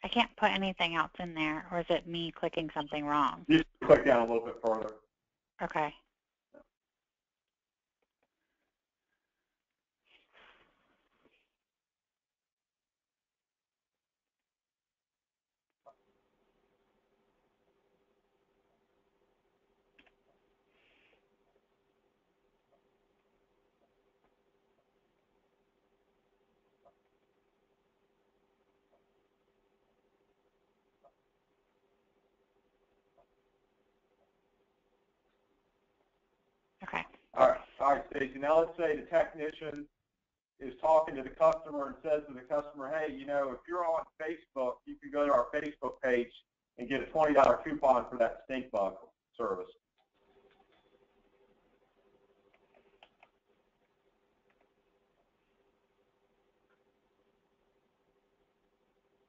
I can't put anything else in there, or is it me clicking something wrong? You just click down a little bit further. Okay. Okay. All right, Stacey. Now let's say the technician is talking to the customer and says to the customer, hey, you know, if you're on Facebook, you can go to our Facebook page and get a $20 coupon for that stink bug service.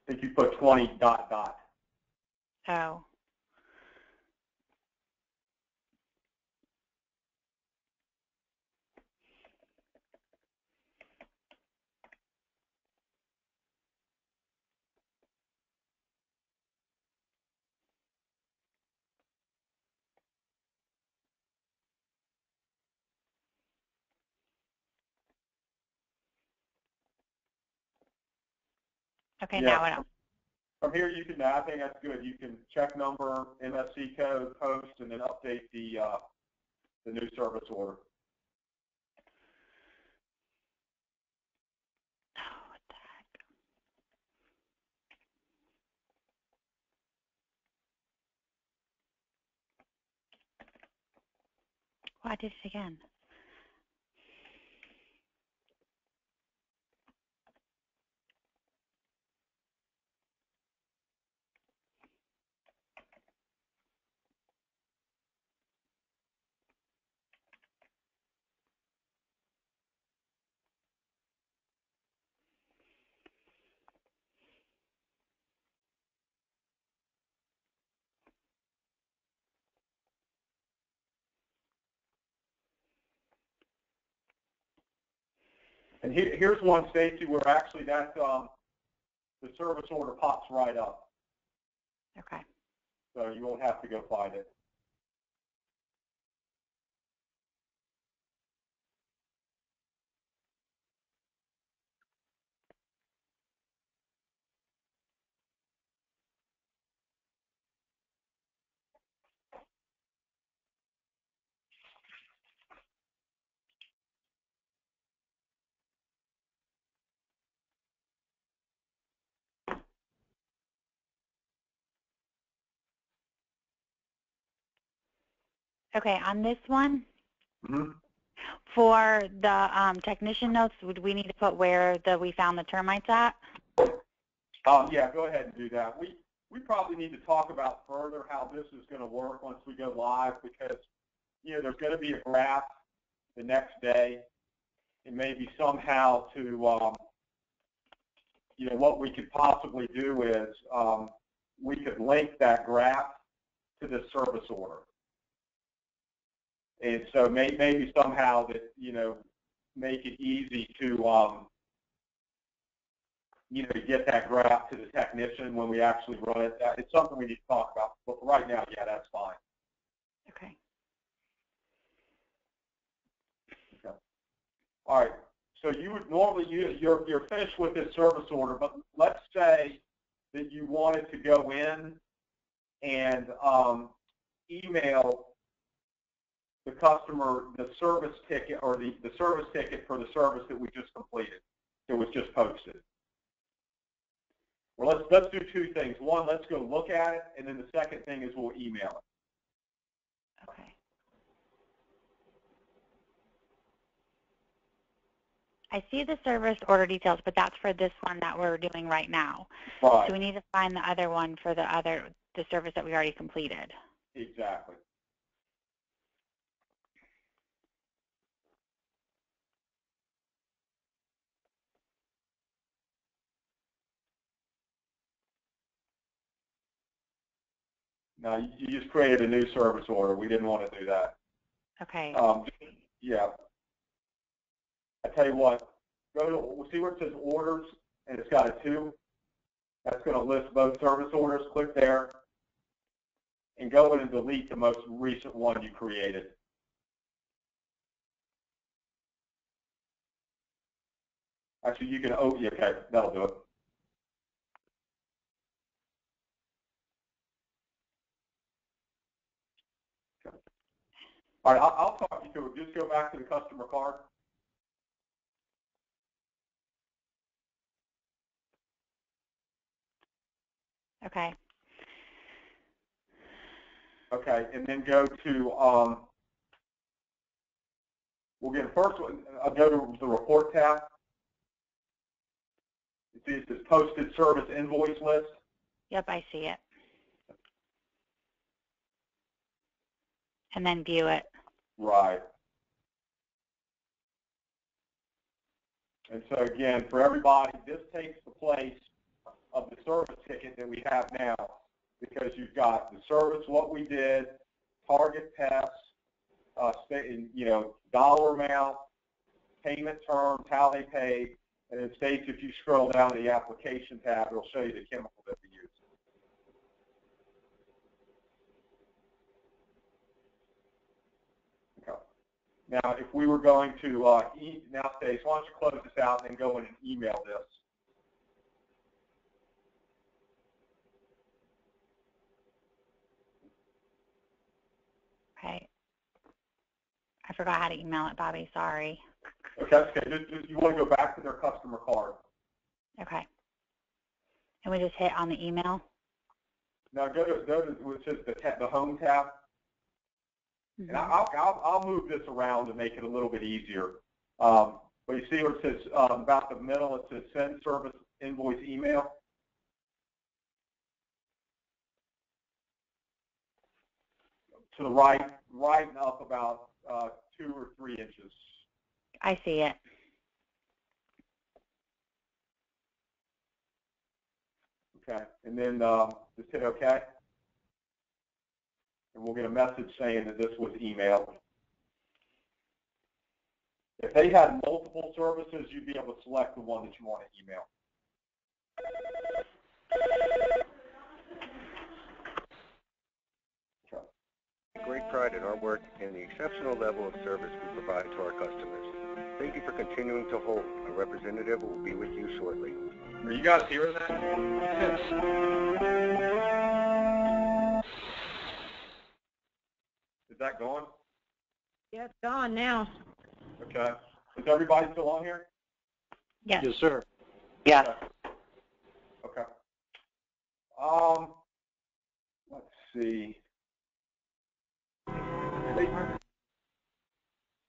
I think you put 20 ... Oh. Okay, Yeah. now what? From here, you can, I think that's good. You can check number, MSC code, post, and then update the new service order. Oh, what the heck? Oh, I did it again. And here's one, Stacey, where actually that the service order pops right up. Okay. So you won't have to go find it. Okay, on this one, Mm-hmm. for the technician notes, would we need to put where we found the termites at? Yeah, go ahead and do that. We probably need to talk about further how this is going to work once we go live, because, you know, there's going to be a graph the next day, and maybe somehow to, you know, what we could possibly do is we could link that graph to the service order. And so maybe somehow that, you know, make it easy to, you know, to get that graph to the technician when we actually run it. It's something we need to talk about. But right now, yeah, that's fine. Okay. Okay. All right. So you would normally, you're finished with this service order, but let's say that you wanted to go in and email the customer the service ticket, or the service ticket for the service that we just completed, that was just posted. Well, let's do two things. One, let's go look at it, and then the second thing is we'll email it. Okay. I see the service order details, but that's for this one that we're doing right now. Right. So we need to find the other one for the service that we already completed. Exactly. No, you just created a new service order. We didn't want to do that. Okay. Yeah. I tell you what, go to, we'll see where it says orders, and it's got a 2. That's going to list both service orders. Click there and go in and delete the most recent one you created. Actually, you can, oh, yeah, okay, that'll do it. Okay. All right, I'll talk you through it. Just go back to the customer card. Okay. Okay, and then go to, we'll get the first one. I'll go to the report tab. You see it says posted service invoice list. Yep, I see it. And then view it. Right. And so again, for everybody, this takes the place of the service ticket that we have now, because you've got the service, what we did, target tests, dollar amount, payment terms, how they paid, and then Stacey, if you scroll down to the application tab, it'll show you the chemical that we use. Okay. Now, if we were going to, now Stacey, why don't you close this out and then go in and email this. Okay. I forgot how to email it, Bobby. Sorry. Okay, okay. Just you want to go back to their customer card. Okay. And we just hit on the email? Now go to it says the home tab. Mm-hmm. And I'll move this around to make it a little bit easier. But you see where it says about the middle, it says send service invoice email. To the right and up about 2 or 3 inches. I see it. Okay, and then just hit OK. And we'll get a message saying that this was emailed. If they had multiple services, you'd be able to select the one that you want to email. Great pride in our work and the exceptional level of service we provide to our customers. Thank you for continuing to hold. A representative will be with you shortly. Are you guys hearing that? Is that gone? Yeah, it's gone now. Okay. Is everybody still on here? Yes. Yes, sir. Yes. Okay. Let's see.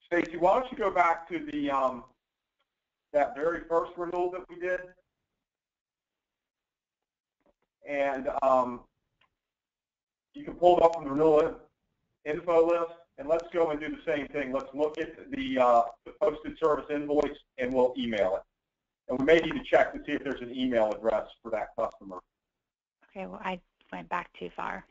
Stacey, why don't you go back to the that very first renewal that we did, and you can pull it up from the renewal info list, and let's go and do the same thing. Let's look at the posted service invoice, and we'll email it. And we may need to check to see if there's an email address for that customer. Okay, well, I went back too far.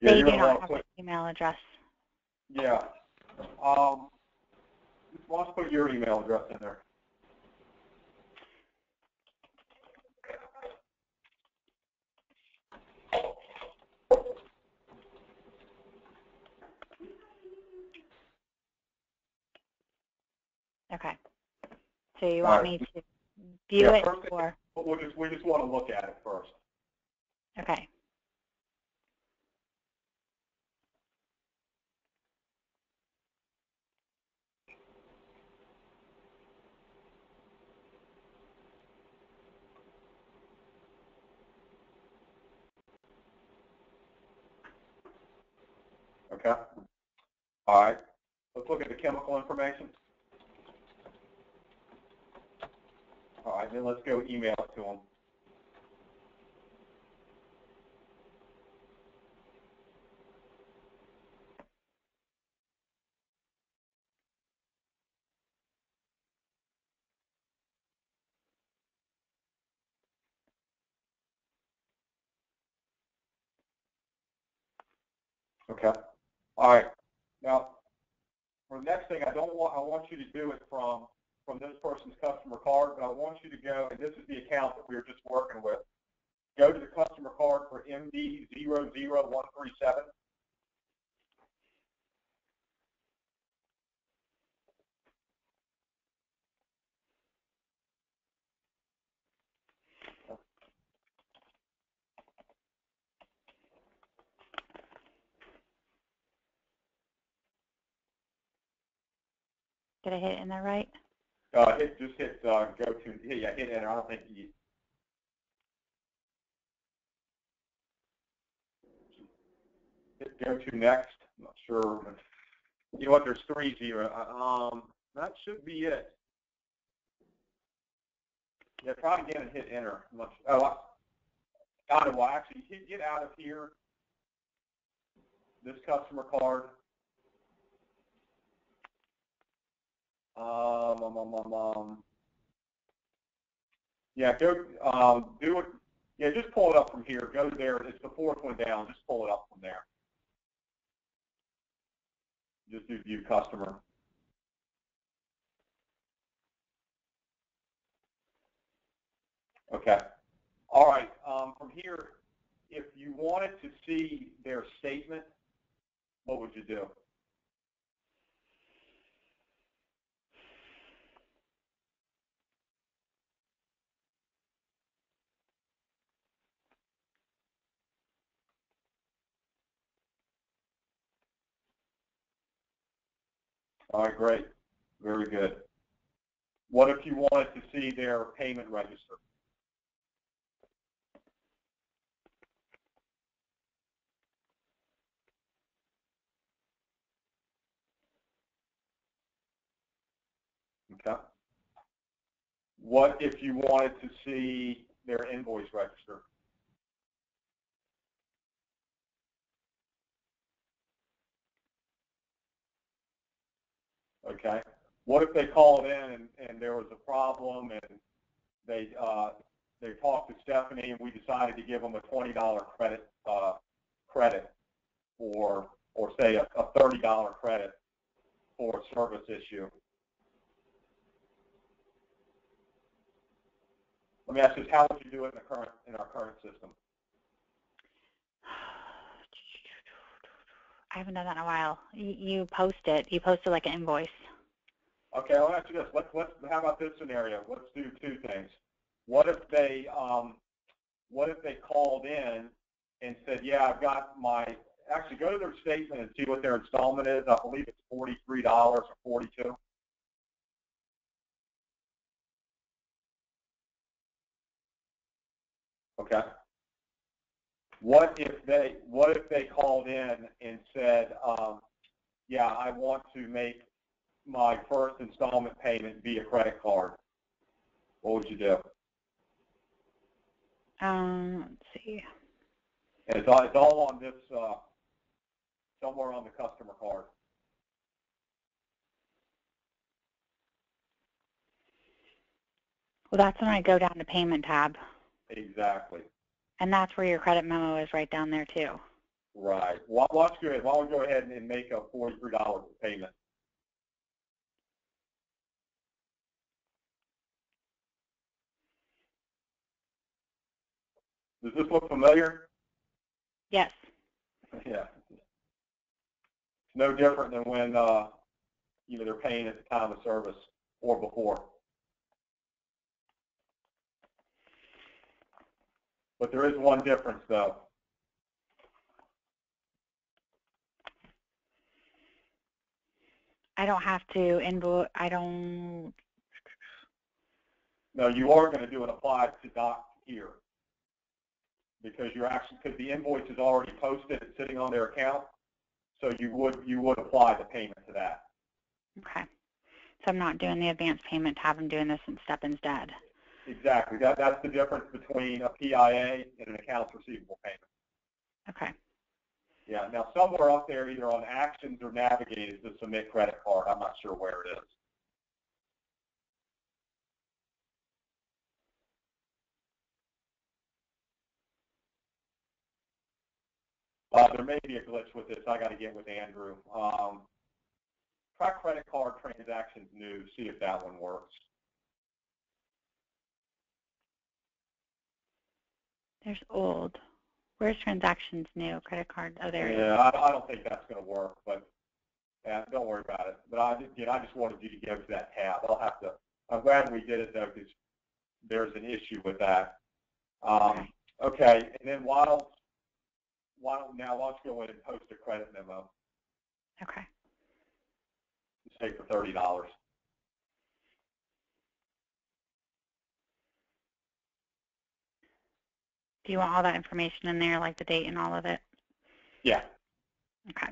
Yeah, They you're do gonna not want to have an email address. Yeah. Why don't you put your email address in there? Okay. So you want me to view it or? We just want to look at it first. Okay. Okay. All right. Let's look at the chemical information. All right, then let's go email it to them. Okay. All right. Now, for the next thing, I want you to do it from this person's customer card, but I want you to go, and this is the account that we were just working with. Go to the customer card for MD00137. Did I hit enter right? Just hit go to, yeah, hit enter. I don't think you hit go to next. I'm not sure. You know what? There's 3 0. That should be it. Yeah, try again and hit enter. Oh, well, actually, get out of here. This customer card. Yeah, go do it. Yeah, just pull it up from here. Go there. It's the 4th one down. Just pull it up from there. Just do view customer. Okay. All right. From here, if you wanted to see their statement, what would you do? All right, great. Very good. What if you wanted to see their payment register? Okay. What if you wanted to see their invoice register? Okay. What if they called in and there was a problem and they talked to Stephanie and we decided to give them a $20 credit for, or say a $30 credit for a service issue? Let me ask you, how would you do it in our current system? I haven't done that in a while. You post it. You post it like an invoice. Okay, I'll ask you this. How about this scenario? Let's do 2 things. What if they called in and said, yeah, I've got my, actually go to their statement and see what their installment is. I believe it's $43 or $42. Okay. What if they called in and said, yeah, I want to make my first installment payment via credit card? What would you do? Let's see. And it's all on this, somewhere on the customer card. Well, that's when I go down to payment tab. Exactly. And that's where your credit memo is, right down there too. Right. Why don't we go ahead and make a $43 payment? Does this look familiar? Yes. Yeah. It's no different than when they're paying at the time of service or before. But there is one difference, though. I don't have to invoice. I don't. No, you are going to do an applied to doc here because the invoice is already posted. It's sitting on their account, so you would apply the payment to that. Okay. So I'm not doing the advanced payment tab. I'm doing this in step instead. Exactly. That's the difference between a PIA and an accounts receivable payment. Okay. Yeah. Now, somewhere up there, either on actions or navigated, to submit credit card. I'm not sure where it is. There may be a glitch with this. I got to get with Andrew. Try credit card transactions new. See if that one works. There's old. Where's transactions new? Credit card. Oh, there it is. Yeah, I don't think that's going to work, but don't worry about it. But I just wanted you to go to that tab. I'm glad we did it though, because there's an issue with that. Okay, and then why don't let's go in and post a credit memo. Okay. Say for $30. Do you want all that information in there, like the date and all of it? Yeah. Okay.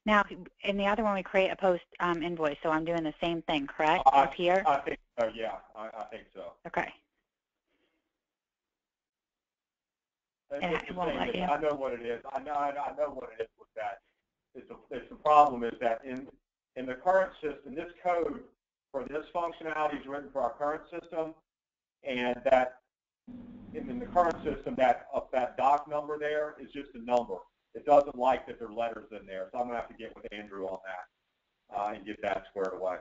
Now, in the other one, we create a post invoice, so I'm doing the same thing, correct, up here? I think so, yeah. I think so. Okay. And it won't let you. I know what it is. I know what it is with that. The problem is that in the current system, this code for this functionality is written for our current system, and that in the current system, that doc number there is just a number. It doesn't like that there are letters in there, so I'm going to have to get with Andrew on that and get that squared away.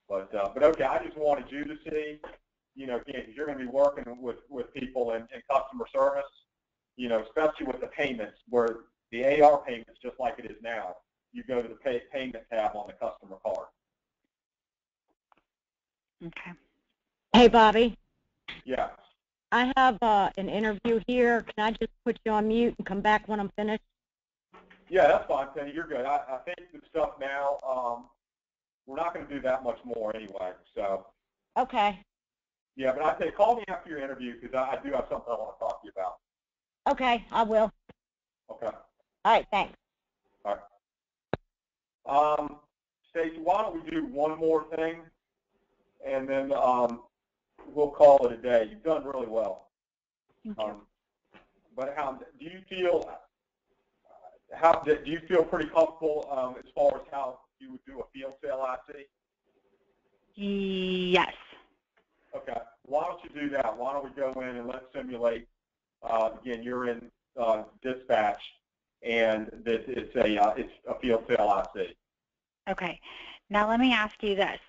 But okay, I just wanted you to see, again, because you're going to be working with people in customer service, especially with the payments, where the AR payments, just like it is now, you go to the payment tab on the customer card. Okay. Hey, Bobby. Yeah. I have an interview here. Can I just put you on mute and come back when I'm finished? Yeah, that's fine, Penny. You're good. I think the stuff now, we're not going to do that much more anyway. So. Okay. Yeah, but I say call me after your interview, because I do have something I want to talk to you about. Okay, I will. Okay. All right, thanks. All right. Stacey, why don't we do one more thing, and then we'll call it a day. You've done really well. Thank you. But do you feel pretty comfortable as far as how you would do a field sale IC? Yes. Okay. Why don't you do that? Why don't we go in and let's simulate? Again, you're in dispatch, and it's a field sale IC. Okay. Now let me ask you this.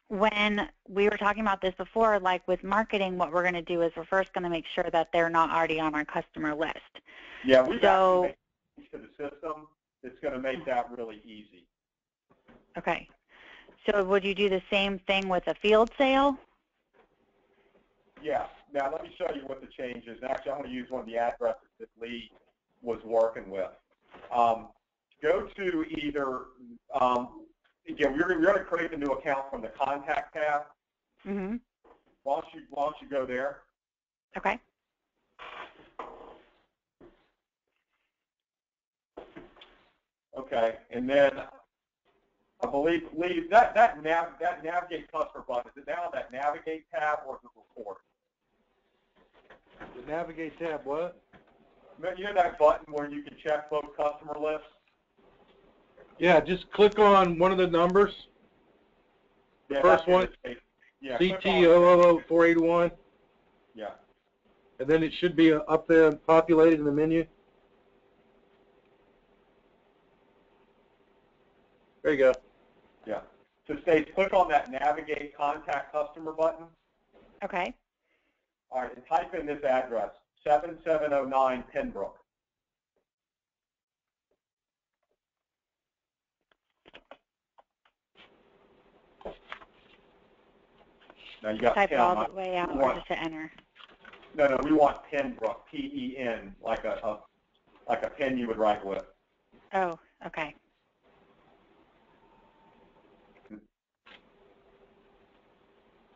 When we were talking about this before, like with marketing, what we're going to do is we're first going to make sure that they're not already on our customer list. Yeah, we've actually made changes to the system. It's going to make that really easy. Okay. So would you do the same thing with a field sale? Yeah. Now let me show you what the change is. Actually, I'm going to use one of the addresses that Lee was working with. Go to either, again, we're going to create a new account from the contact tab. Mm-hmm. Why don't you go there? Okay. Okay, and then I believe, Lee, that navigate customer button, is it now that navigate tab or is it report? The navigate tab, what? You know that button where you can check both customer lists? Yeah, just click on one of the numbers. The first one, yeah, CT000481. Yeah. And then it should be up there populated in the menu. There you go. Yeah. So Stacey, click on that navigate contact customer button. Okay. All right, and type in this address, 7709 Pembroke. Now you got type pen. it all the way out or just to enter? No, we want Pembroke, P-E-N, like a pen you would write with. Oh, okay.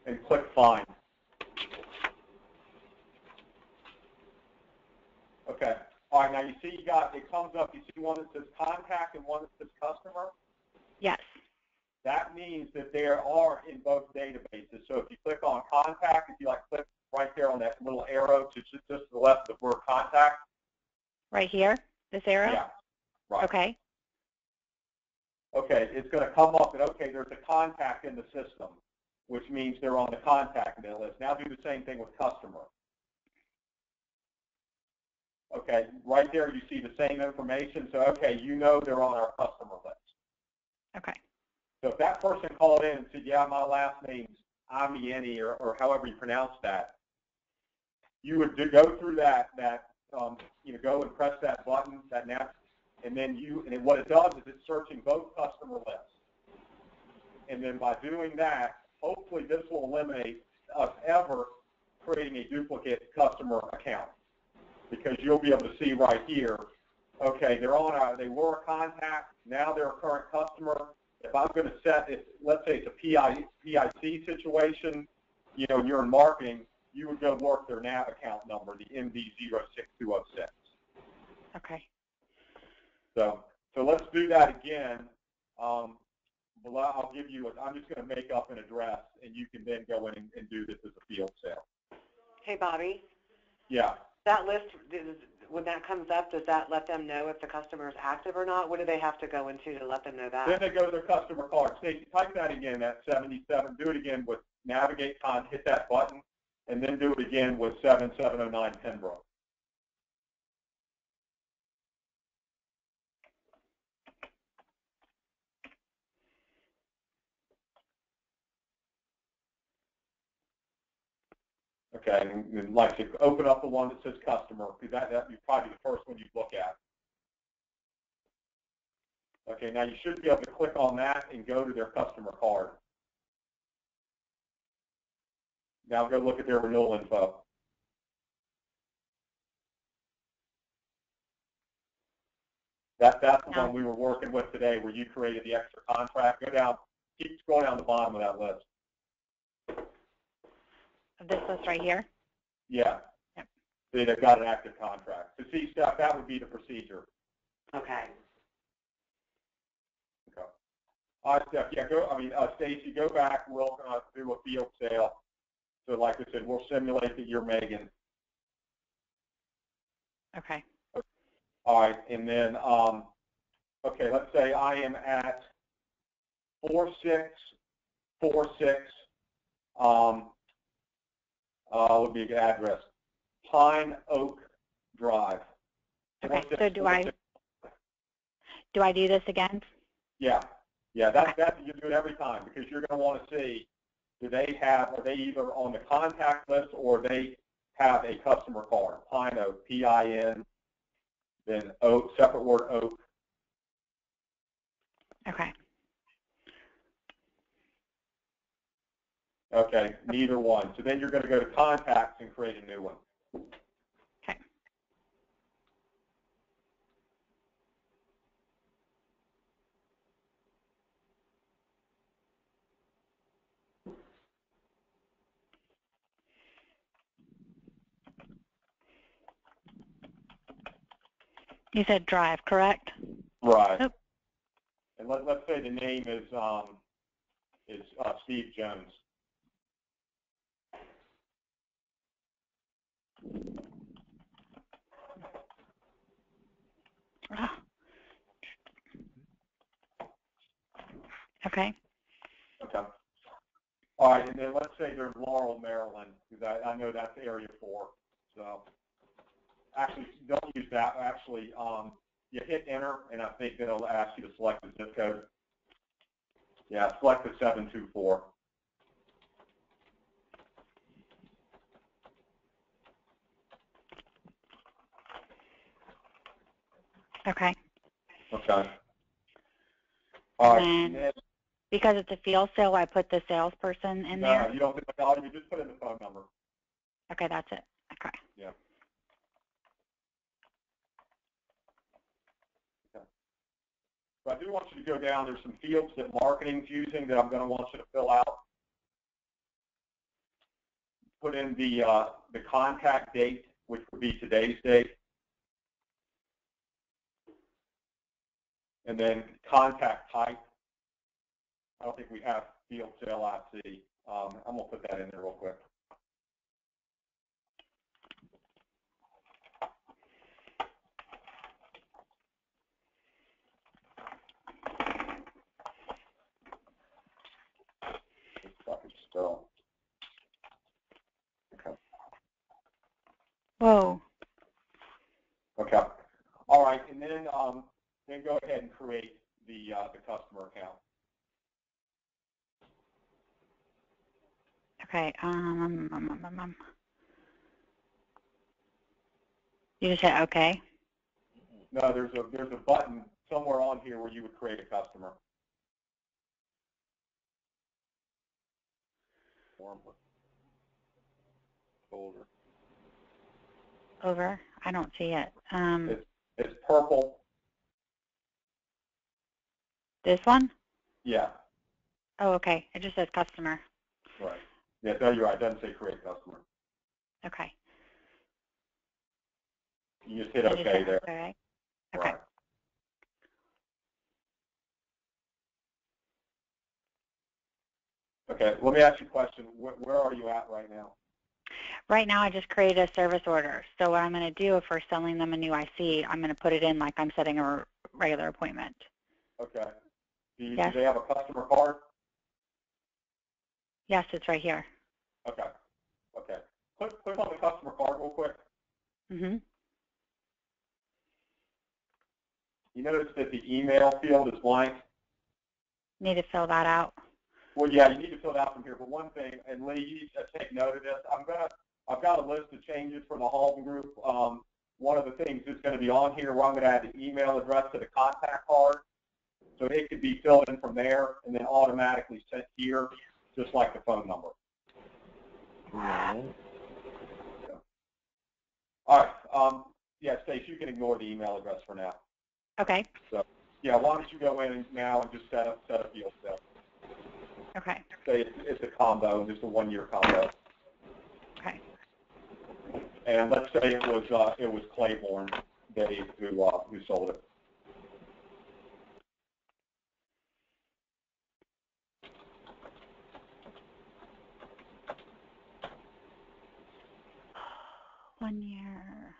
And click find. Okay. All right, now you see it comes up, you see one that says contact and one that says customer? Yes. That means means that they are in both databases. So if you click on contact, if you click right there on that little arrow to just to the left of the word contact. Right here, this arrow? Yeah, right. Okay. Okay, it's going to come up and, okay, there's a contact in the system, which means they're on the contact list. Now do the same thing with customer. Okay, right there you see the same information. So, okay, you know they're on our customer list. Okay. So if that person called in and said, yeah, my last name's Amieni, or however you pronounce that, you would go through that go and press that button, that nav, and then what it does is it's searching both customer lists. And then by doing that, hopefully this will eliminate us ever creating a duplicate customer account, because you'll be able to see right here, okay, they were a contact, now they're a current customer. If I'm going to set it, let's say it's a PIC situation, and you're in marketing, you would go work their nav account number, the MD06206. Okay. So let's do that again. I'll give you, I'm just going to make up an address, and you can then go in and do this as a field sale. Hey, Bobby. Yeah. That list, when that comes up, does that let them know if the customer is active or not? What do they have to go into to let them know that? Then they go to their customer card. Stacey, type that again, that 77. Do it again with navigate, hit that button, and then do it again with 7709 Pembroke. Okay, and like to open up the one that says customer, because that'd be probably the first one you'd look at. Okay, now you should be able to click on that and go to their customer card. Now go look at their renewal info. That's the one we were working with today, where you created the extra contract. Go down, keep scrolling down the bottom of that list. Of this list right here? Yeah. Yep. See, they've got an active contract. To see stuff, that would be the procedure. Okay. Okay. All right, Steph. Yeah, Stacey, go back. We'll do a field sale. So, like I said, we'll simulate that you're Megan. Okay. All right, and then, okay, let's say I am at 4646. Would be a good address. Pine Oak Drive. Okay. So do I do this again? Yeah. Yeah. That you do it every time, because you're going to want to see, are they either on the contact list or they have a customer card. Pine Oak, PIN, then Oak, separate word Oak. Okay. Okay, neither one. So then you're going to go to contacts and create a new one. Okay. You said drive, correct? Right. Nope. And let's say the name is Steve Jones. Okay. Okay. All right, and then let's say they're Laurel, Maryland, because I know that's area 4. So actually, don't use that. Actually, you hit enter, and I think it'll ask you to select the zip code. Yeah, select the 724. Okay. Okay. All right. And because it's a field sale, I put the salesperson in there? No, you don't. You just put in the phone number. Okay, that's it. Okay. Yeah. Okay. So I do want you to go down. There's some fields that marketing's using that I'm going to want you to fill out. Put in the contact date, which would be today's date. And then contact type. don't think we have field sale IC. I'm going to put that in there real quick. Spell. Okay. Whoa. Okay. All right, and then go ahead and create the customer account. Okay. You just hit OK. No, there's a button somewhere on here where you would create a customer. Folder. Over. I don't see it. It's purple. This one? Yeah. Oh, okay. It just says customer. Right. Yeah, no, you're right. It doesn't say create customer. Okay. You just hit OK there. Okay. Okay. Right. Okay, let me ask you a question. Where are you at right now? Right now, I just created a service order. So what I'm going to do, if we're selling them a new IC, I'm going to put it in like I'm setting a regular appointment. Okay. Do Yes. they have a customer card? Yes, it's right here. Okay. Okay. Click on the customer card real quick. Mm-hmm. You notice that the email field is blank? Need to fill that out. Well, yeah, you need to fill it out from here. But one thing, and Lee, you need to take note of this. I've got a list of changes for the Halton Group. One of the things that's going to be on here, where I'm going to add the email address to the contact card, so it could be filled in from there and then automatically sent here, just like the phone number. Mm-hmm. Yeah. All right. Yeah, Stacey, you can ignore the email address for now. Okay. So, yeah, why don't you go in now and just set up field sale. Okay. Say it's a combo, just a 1-year combo. Okay. And let's say it was Claiborne Dave who sold it. One year.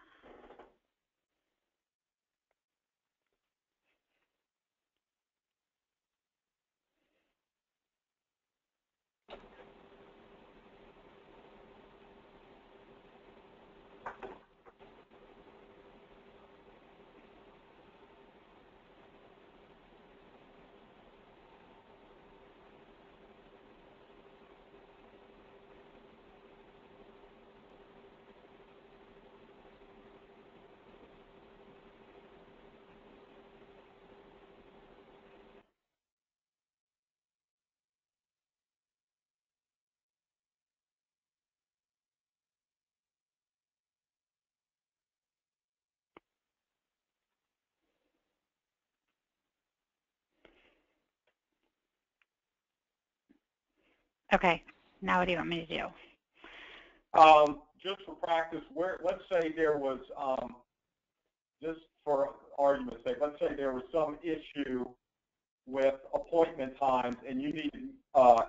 Okay. Now what do you want me to do? Just for practice, let's say there was, just for argument's sake, let's say there was some issue with appointment times and you needed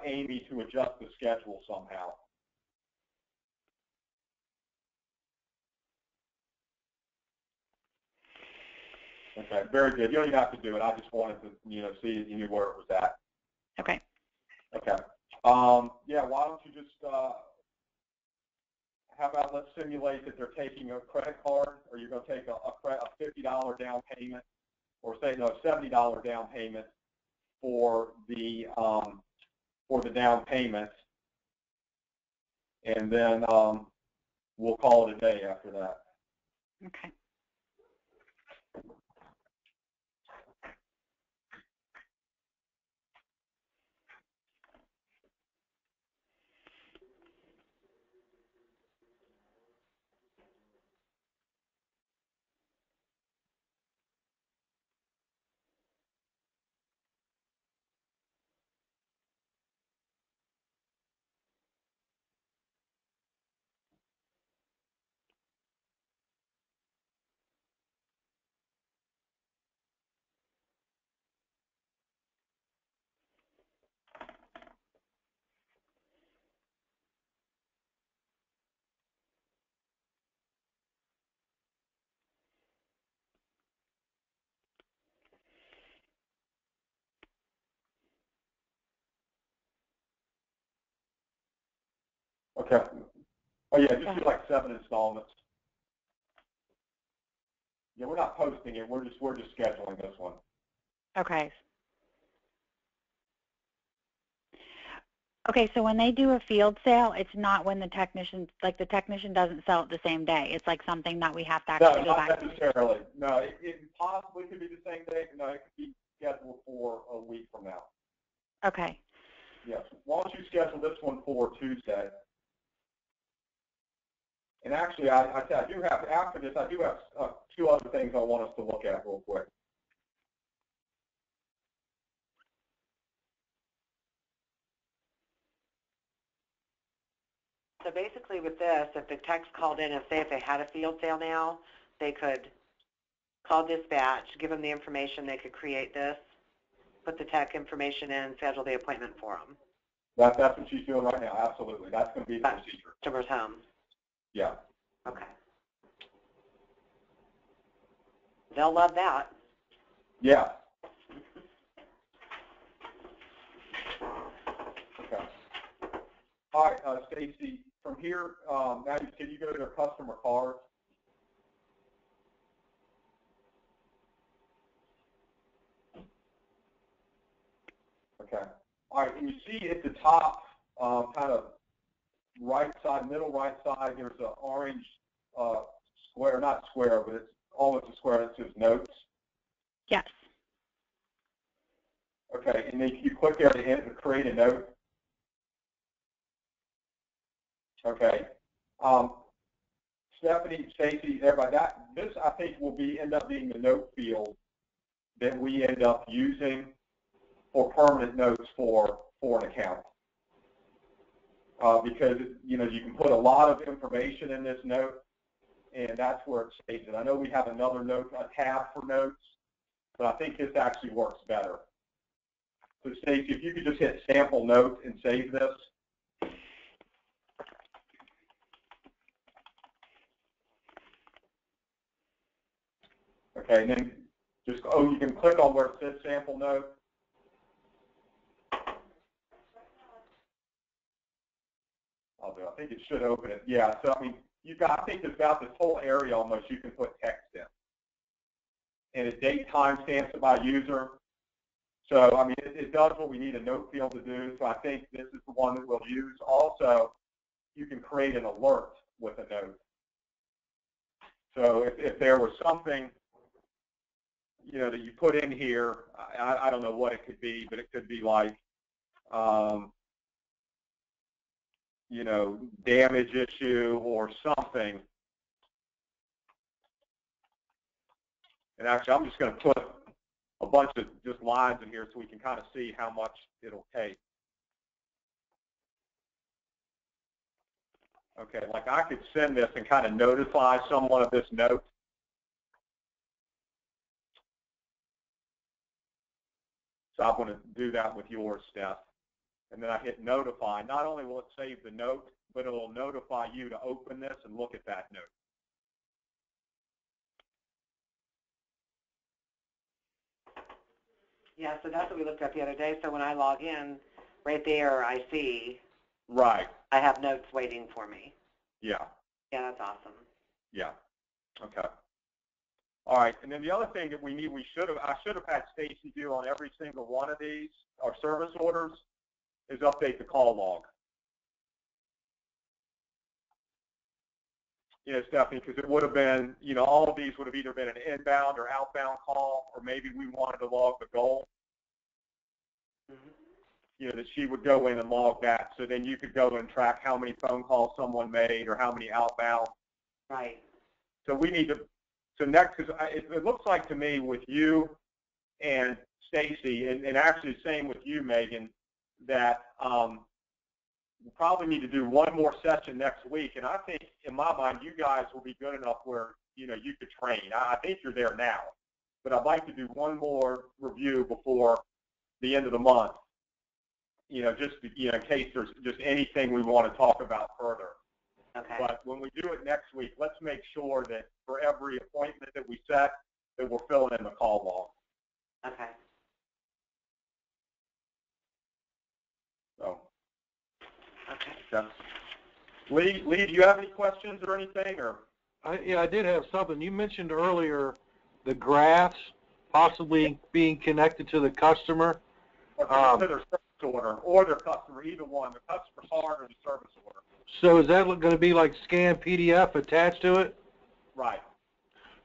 Amy to adjust the schedule somehow. Okay, very good. You don't even have to do it. I just wanted to, see if you knew where it was at. Okay. Okay. Yeah, why don't you just, how about let's simulate that they're taking a credit card, or you're going to take a $50 down payment, or say no, $70 down payment for the down payment, and then we'll call it a day after that. Okay. Okay. Oh yeah, just do like 7 installments. Yeah, we're not posting it. We're just scheduling this one. Okay. Okay, so when they do a field sale, it's not when the technician, like the technician doesn't sell it the same day. It's like something that we have to actually go back. No, not necessarily. No, it possibly could be the same day. No, it could be scheduled for a week from now. Okay. Yes. Why don't you schedule this one for Tuesday? And actually, I do have, after this, I do have 2 other things I want us to look at real quick. So basically with this, if the techs called in and say if they had a field sale now, they could call dispatch, give them the information, they could create this, put the tech information in, schedule the appointment for them. That's what she's doing right now, absolutely. That's going to be the procedure. Customer's home. Yeah. Okay. They'll love that. Yeah. Okay. All right, Stacey, from here, now can you go to their customer cards? Okay. All right, and you see at the top, kind of right side, middle right side, there's an orange square, not square, but it's almost a square that says notes. Yes. Okay, and then you click there to create a note. Okay. Stephanie, Stacey, everybody, this I think will end up being the note field that we end up using for permanent notes for an account. Because you can put a lot of information in this note, and that's where it stays. And I know we have another note, a tab for notes, but I think this actually works better. So Stacey, if you could just hit sample note and save this. Okay, and then just, you can click on where it says sample note. I'll do. I think it should open it. Yeah, so I mean, I think there's about this whole area almost you can put text in. And it date timestamps it by user. So, I mean, it does what we need a note field to do. So I think this is the one that we'll use. Also, you can create an alert with a note. So if there was something, that you put in here, I don't know what it could be, but it could be like, damage issue or something. And actually, I'm just going to put a bunch of just lines in here so we can kind of see how much it'll take. Okay, like I could send this and kind of notify someone of this note. So I'm going to do that with yours, Steph. And then I hit notify. Not only will it save the note, but it will notify you to open this and look at that note. Yeah, so that's what we looked at the other day. So when I log in, right there I see Right. I have notes waiting for me. Yeah. Yeah, that's awesome. Yeah. Okay. All right. And then the other thing that we need, I should have had Stacey do on every single one of these, our service orders, is update the call log. Stephanie, because it would have been, all of these would have either been an inbound or outbound call, or maybe we wanted to log the goal. Mm-hmm. That she would go in and log that, so then you could go and track how many phone calls someone made or how many outbound. Right. So we need to, so next, because it looks like to me with you and Stacey, and actually the same with you, Megan, that we probably need to do one more session next week. And I think, in my mind, you guys will be good enough where, you could train. I think you're there now. But I'd like to do one more review before the end of the month, just in case there's just anything we want to talk about further. Okay. But when we do it next week, let's make sure that for every appointment that we set, that we're filling in the call log. Okay. So. Okay. Yeah. Lee, do you have any questions or anything? Or Yeah, I did have something. You mentioned earlier the graphs possibly being connected to the customer. to their service order or their customer, either one, the customer card or the service order. So is that going to be like scanned PDF attached to it? Right.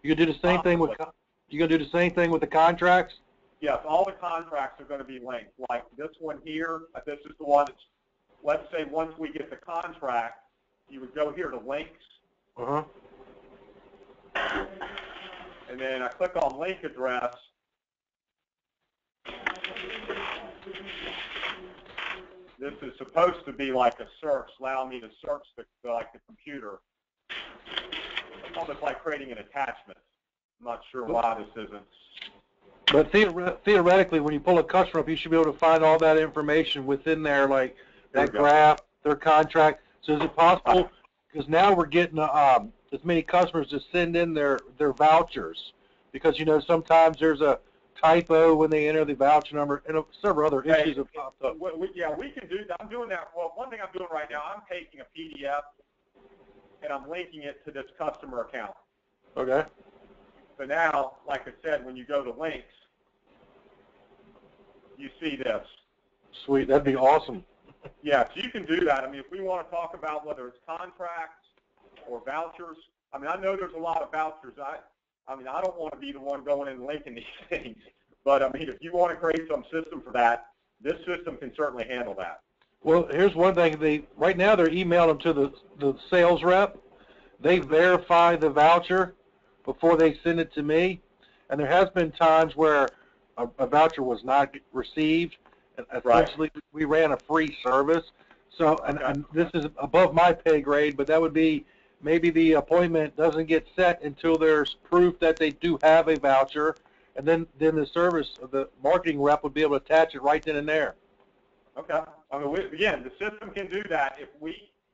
You do the same thing with the contracts? Yes, all the contracts are going to be linked. Like this one here, this is the one that's, let's say once we get the contract, you would go here to links. Uh-huh. And then I click on link address. This is supposed to be like a search, allow me to search the computer. It's almost like creating an attachment. I'm not sure why this isn't. But theoretically, when you pull a customer up, you should be able to find all that information within there, like that graph, their contract. So is it possible, because now we're getting as many customers to send in their vouchers, because, you know, sometimes there's a typo when they enter the voucher number, and several other issues have popped up. Yeah, we can do that. I'm doing that. Well, one thing I'm doing right now, I'm taking a PDF, and I'm linking it to this customer account. Okay. So now, like I said, when you go to links, you see this. Sweet. That'd be awesome. Yeah, so you can do that. I mean, if we want to talk about whether it's contracts or vouchers, I mean, I know there's a lot of vouchers. I mean, I don't want to be the one going in and linking these things. But, I mean, if you want to create some system for that, this system can certainly handle that. Well, here's one thing. Right now they're emailing them to the sales rep. They verify the voucher before they send it to me. And there has been times where a voucher was not received. Essentially, we ran a free service. So, and this is above my pay grade, but that would be maybe the appointment doesn't get set until there's proof that they do have a voucher, and then the marketing rep would be able to attach it right then and there. Okay. I mean, again, the system can do that.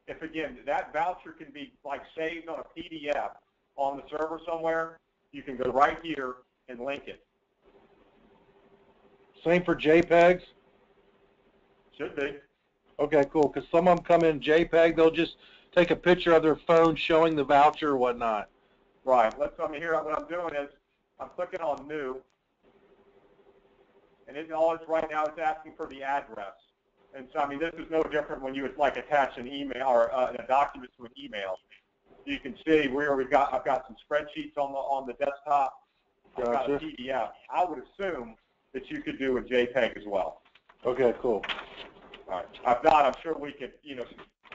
If again, that voucher can be like saved on a PDF on the server somewhere, you can go right here and link it. Same for JPEGs? Should be. Okay, cool. Because some of them come in JPEG, they'll just take a picture of their phone showing the voucher or whatnot. Right. I mean, here what I'm doing is I'm clicking on new, and right now it's asking for the address. And so, I mean, this is no different when you would like attach an email or a document to an email. You can see where I've got some spreadsheets on the desktop. I've got a PDF. I would assume that you could do a JPEG as well. Okay, cool. All right. If not, I'm sure we could,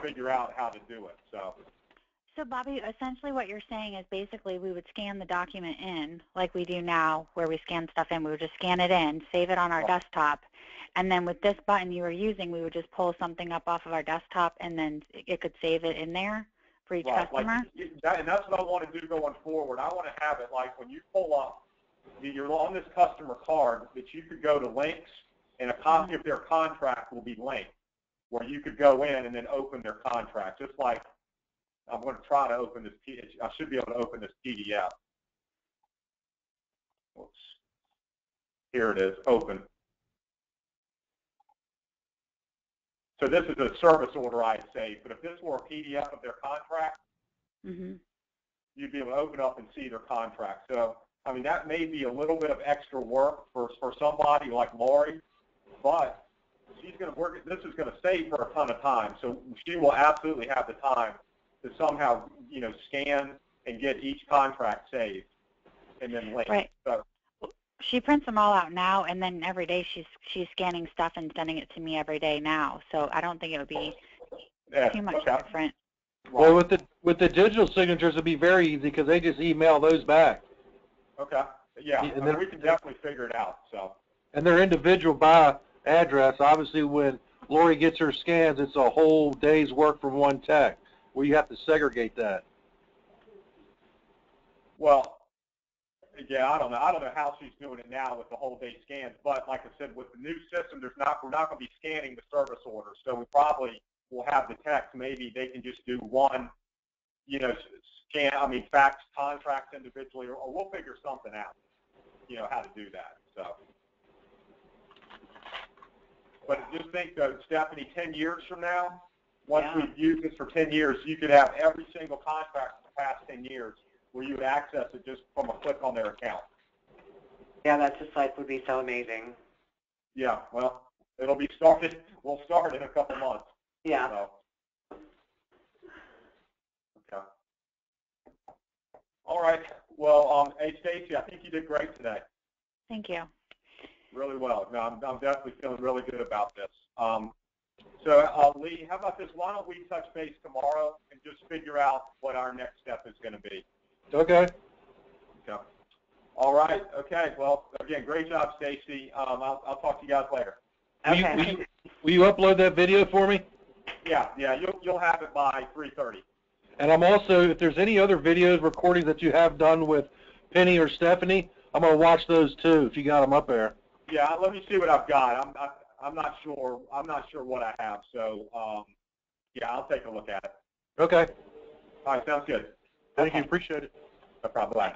figure out how to do it. So, Bobby, essentially what you're saying is basically we would scan the document in like we do now where we scan stuff in. We would just scan it in, save it on our desktop, and then with this button you were using, we would just pull something up off of our desktop and then it could save it in there for each customer? And that's what I want to do going forward. I want to have it like when you pull up, you're on this customer card that you could go to links, and a copy of their contract will be linked, where you could go in and then open their contract. Just like I'm going to try to open this. I should be able to open this PDF. Oops. Here it is. Open. So this is a service order I saved. But if this were a PDF of their contract, you'd be able to open up and see their contract. So, I mean, that may be a little bit of extra work for somebody like Lori, but she's going to work. This is going to save her a ton of time. So she will absolutely have the time to somehow, scan and get each contract saved and then link. Right. So, she prints them all out now, and then every day she's scanning stuff and sending it to me every day now. So I don't think it would be too much different. Well, with the digital signatures, it'd be very easy because they just email those back. Okay. Yeah. And then we can definitely figure it out. So. And they're individual by address. Obviously, when Lori gets her scans, it's a whole day's work from one tech, where you have to segregate that. Well, yeah, I don't know how she's doing it now with the whole day scans, but like I said, with the new system, we're not going to be scanning the service orders, so we probably will have the text. Maybe they can just do one, fax contracts individually, or we'll figure something out, how to do that. So, but just think, though, Stephanie, 10 years from now, once Yeah. we've used this for 10 years, you could have every single contract for the past 10 years where you would access it just from a click on their account. Yeah, that just like would be so amazing. Yeah, well, it'll be started. We'll start in a couple months. Yeah. So. Okay. All right. Well, hey, Stacey, I think you did great today. Thank you. Really well. No, I'm definitely feeling really good about this. So, Lee, how about this? Why don't we touch base tomorrow and just figure out what our next step is going to be? Okay. Okay. All right. Okay. Well, again, great job, Stacey. I'll talk to you guys later. Okay. Will you upload that video for me? Yeah. You'll have it by 3:30. And I'm also, if there's any other videos, recordings that you have done with Penny or Stephanie, I'm going to watch those too, if you got them up there. Yeah. Let me see what I've got. I'm not sure. I'm not sure what I have. So, yeah, I'll take a look at it. Okay. All right. Sounds good. Thank you. Appreciate it. No problem. Bye.